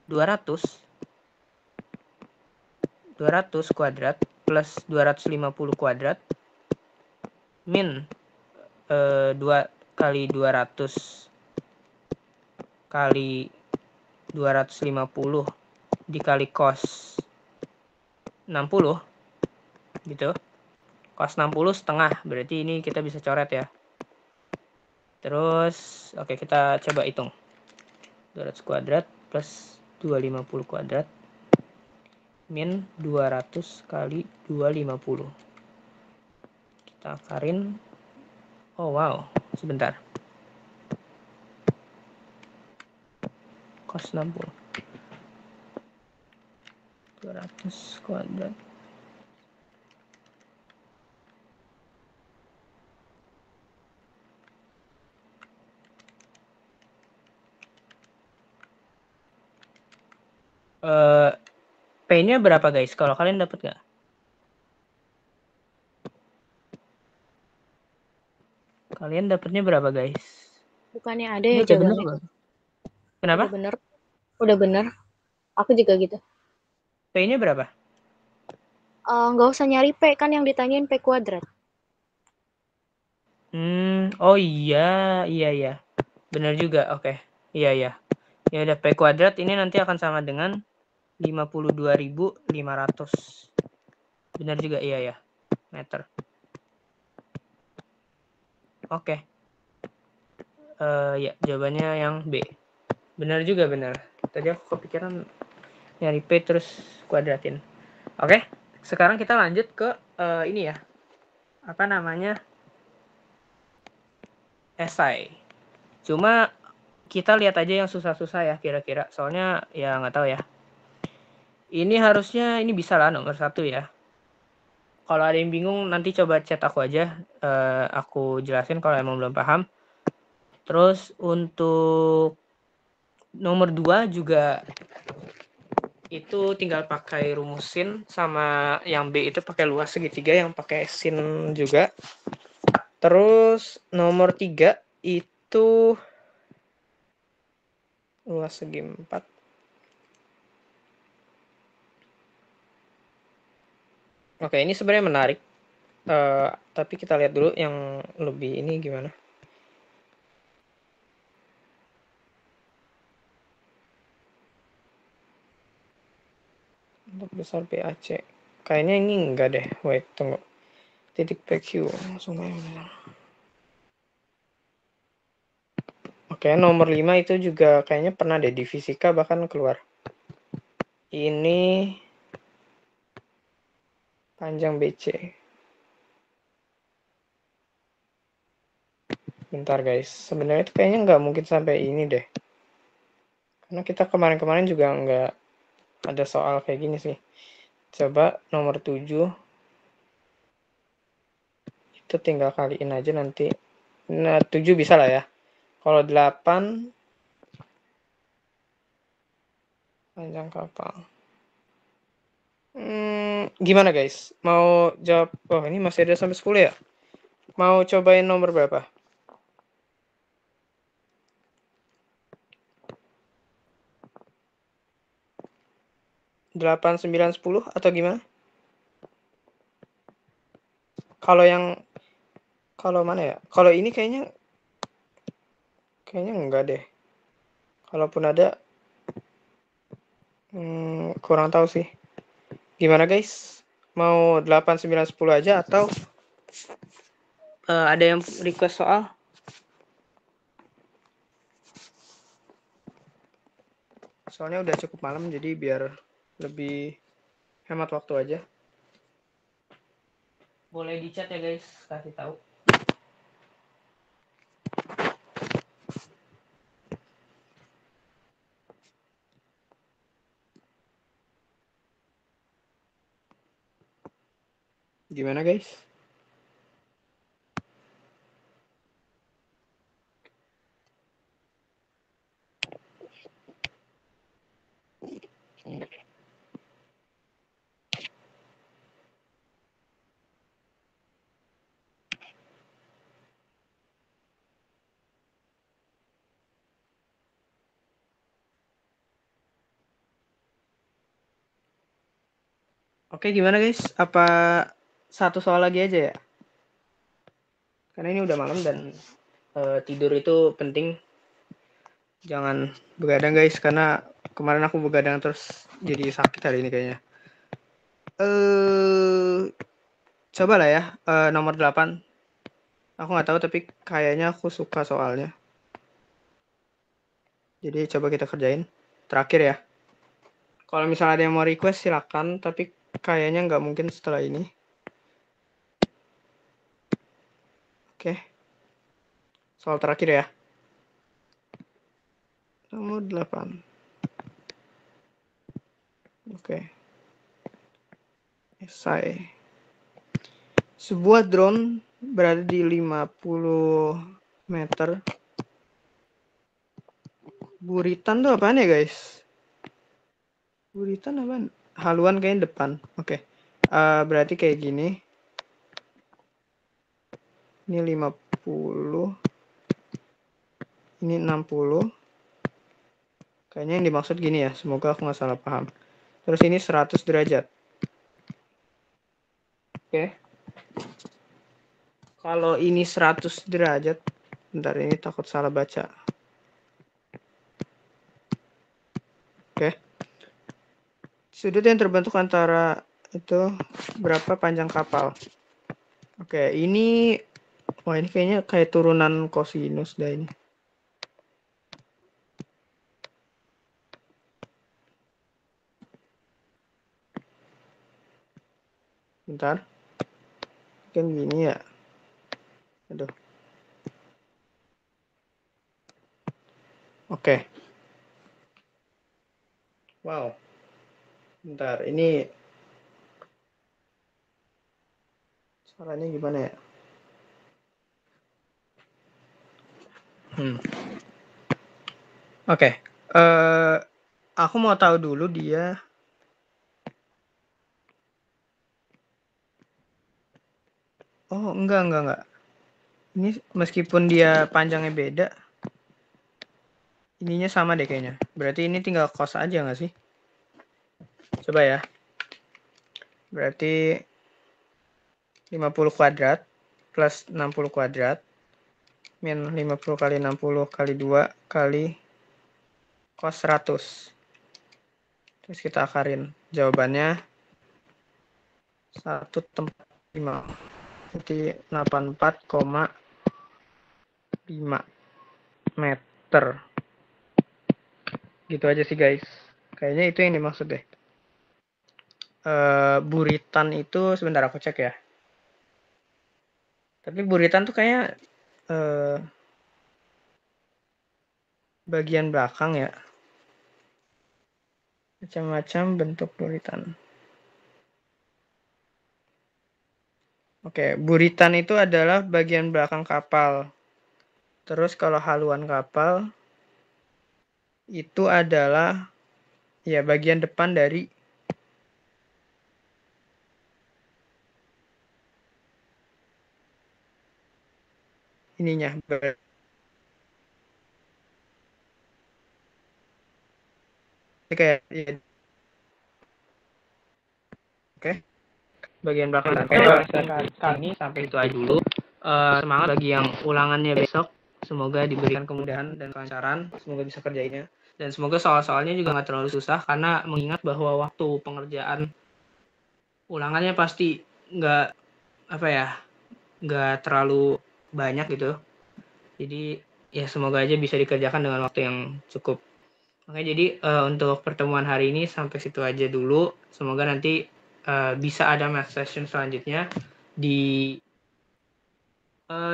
200 kuadrat plus 250 kuadrat min 2 kali 200 kali 250 dikali cos 60 gitu. Cos 60 setengah, berarti ini kita bisa coret ya. Terus oke, kita coba hitung. 200 kuadrat plus 250 kuadrat min 200 kali 250. Kita akarin. Oh wow, sebentar. Cos 60. 200 kuadrat. P-nya berapa guys? Kalau kalian dapat nggak? Kalian dapatnya berapa guys? Bukannya ada ya Ini udah bener jawabannya? belum? Kenapa? Udah bener. Udah bener. Aku juga gitu. P-nya berapa? Nggak usah nyari P, kan yang ditanyain P kuadrat. Oh iya. Benar juga. Oke. Iya. Ya udah, P kuadrat ini nanti akan sama dengan 52.500. Benar juga, iya ya. Meter. Oke. Ya, jawabannya yang B. Benar juga, benar. Tadi aku kepikiran nyari P terus kuadratin. Oke. Sekarang kita lanjut ke ini ya. Apa namanya? Esai. Cuma kita lihat aja yang susah-susah ya kira-kira. Soalnya ya nggak tahu ya. Ini harusnya ini bisa lah nomor 1 ya. Kalau ada yang bingung nanti coba chat aku aja. Aku jelasin kalau emang belum paham. Terus untuk nomor 2 juga itu tinggal pakai rumusin, sama yang B itu pakai luas segitiga yang pakai sin juga. Terus nomor 3 itu luas segi 4. Oke, ini sebenarnya menarik. Tapi kita lihat dulu yang lebih ini gimana. Untuk besar PAC. Kayaknya ini enggak deh. Wait, tunggu. Titik PQ. Langsung aja. Oke, nomor 5 itu juga kayaknya pernah deh di fisika bahkan keluar. Ini panjang BC. Bentar guys, sebenarnya itu kayaknya nggak mungkin sampai ini deh. Karena kita kemarin-kemarin juga nggak ada soal kayak gini sih. Coba nomor 7. itu tinggal kaliin aja nanti. Nah, 7 bisa lah ya. Kalau 8 panjang kapal. Gimana guys? Mau jawab? Oh, ini masih ada sampai 10 ya? Mau cobain nomor berapa? 8, 9, 10 atau gimana? Kalau mana ya? Kalau ini kayaknya enggak deh. Kalaupun ada, kurang tahu sih. Gimana guys? Mau 8, 9, 10 aja atau ada yang request soal? Soalnya udah cukup malam, jadi biar lebih hemat waktu aja. Boleh di chat ya guys, kasih tahu. Gimana guys? Oke, gimana guys? Apa satu soal lagi aja ya? Karena ini udah malam dan tidur itu penting. Jangan begadang guys, karena kemarin aku begadang terus jadi sakit hari ini kayaknya. Coba lah ya, nomor 8. Aku nggak tahu tapi kayaknya aku suka soalnya. Jadi coba kita kerjain. Terakhir ya. Kalau misalnya ada yang mau request silakan, tapi kayaknya nggak mungkin setelah ini. Oke. Soal terakhir ya. Nomor 8. Oke. Esai. Sebuah drone berada di 50 meter. Buritan tuh apaan ya guys? Buritan apaan? Haluan kayaknya depan. Oke. Berarti kayak gini. Ini 50. Ini 60. Kayaknya yang dimaksud gini ya. Semoga aku nggak salah paham. Terus ini 100 derajat. Oke. Kalau ini 100 derajat. Bentar, ini takut salah baca. Oke. Sudut yang terbentuk antara itu berapa panjang kapal? Oke, ini wah ini kayaknya kayak turunan kosinus dah ini. Bentar. Kan gini ya. Aduh. Oke. Wow. Bentar, ini caranya gimana ya? Oke. Aku mau tahu dulu dia. Oh, enggak. Ini meskipun dia panjangnya beda, ininya sama deh kayaknya. Berarti ini tinggal cos aja nggak sih? Coba ya. Berarti 50 kuadrat plus 60 kuadrat min 50 kali 60 kali 2 kali cos 100. Terus kita akarin. Jawabannya 1/5. Jadi 84,5 meter. Gitu aja sih guys. Kayaknya itu yang dimaksud deh. Buritan itu sebentar aku cek ya. Tapi buritan tuh kayak bagian belakang ya. Macam-macam bentuk buritan. Oke, buritan itu adalah bagian belakang kapal. Terus kalau haluan kapal itu adalah ya bagian depan dari ininya. Kayak ya, oke. Bagian belakang. Kali ini sampai itu aja dulu. Semangat bagi yang ulangannya besok. Semoga diberikan kemudahan dan kelancaran. Semoga bisa kerjainnya. Dan semoga soal-soalnya juga nggak terlalu susah karena mengingat bahwa waktu pengerjaan ulangannya pasti nggak apa ya, nggak terlalu banyak gitu. Jadi ya semoga aja bisa dikerjakan dengan waktu yang cukup. Oke, jadi untuk pertemuan hari ini sampai situ aja dulu. Semoga nanti bisa ada math session selanjutnya di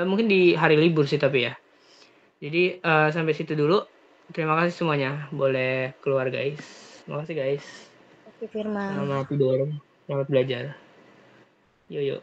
mungkin di hari libur sih tapi ya. Jadi sampai situ dulu. Terima kasih semuanya. Boleh keluar guys. Terima kasih guys. Oke, Firman. Selamat tidur. Selamat belajar. Yuk yuk.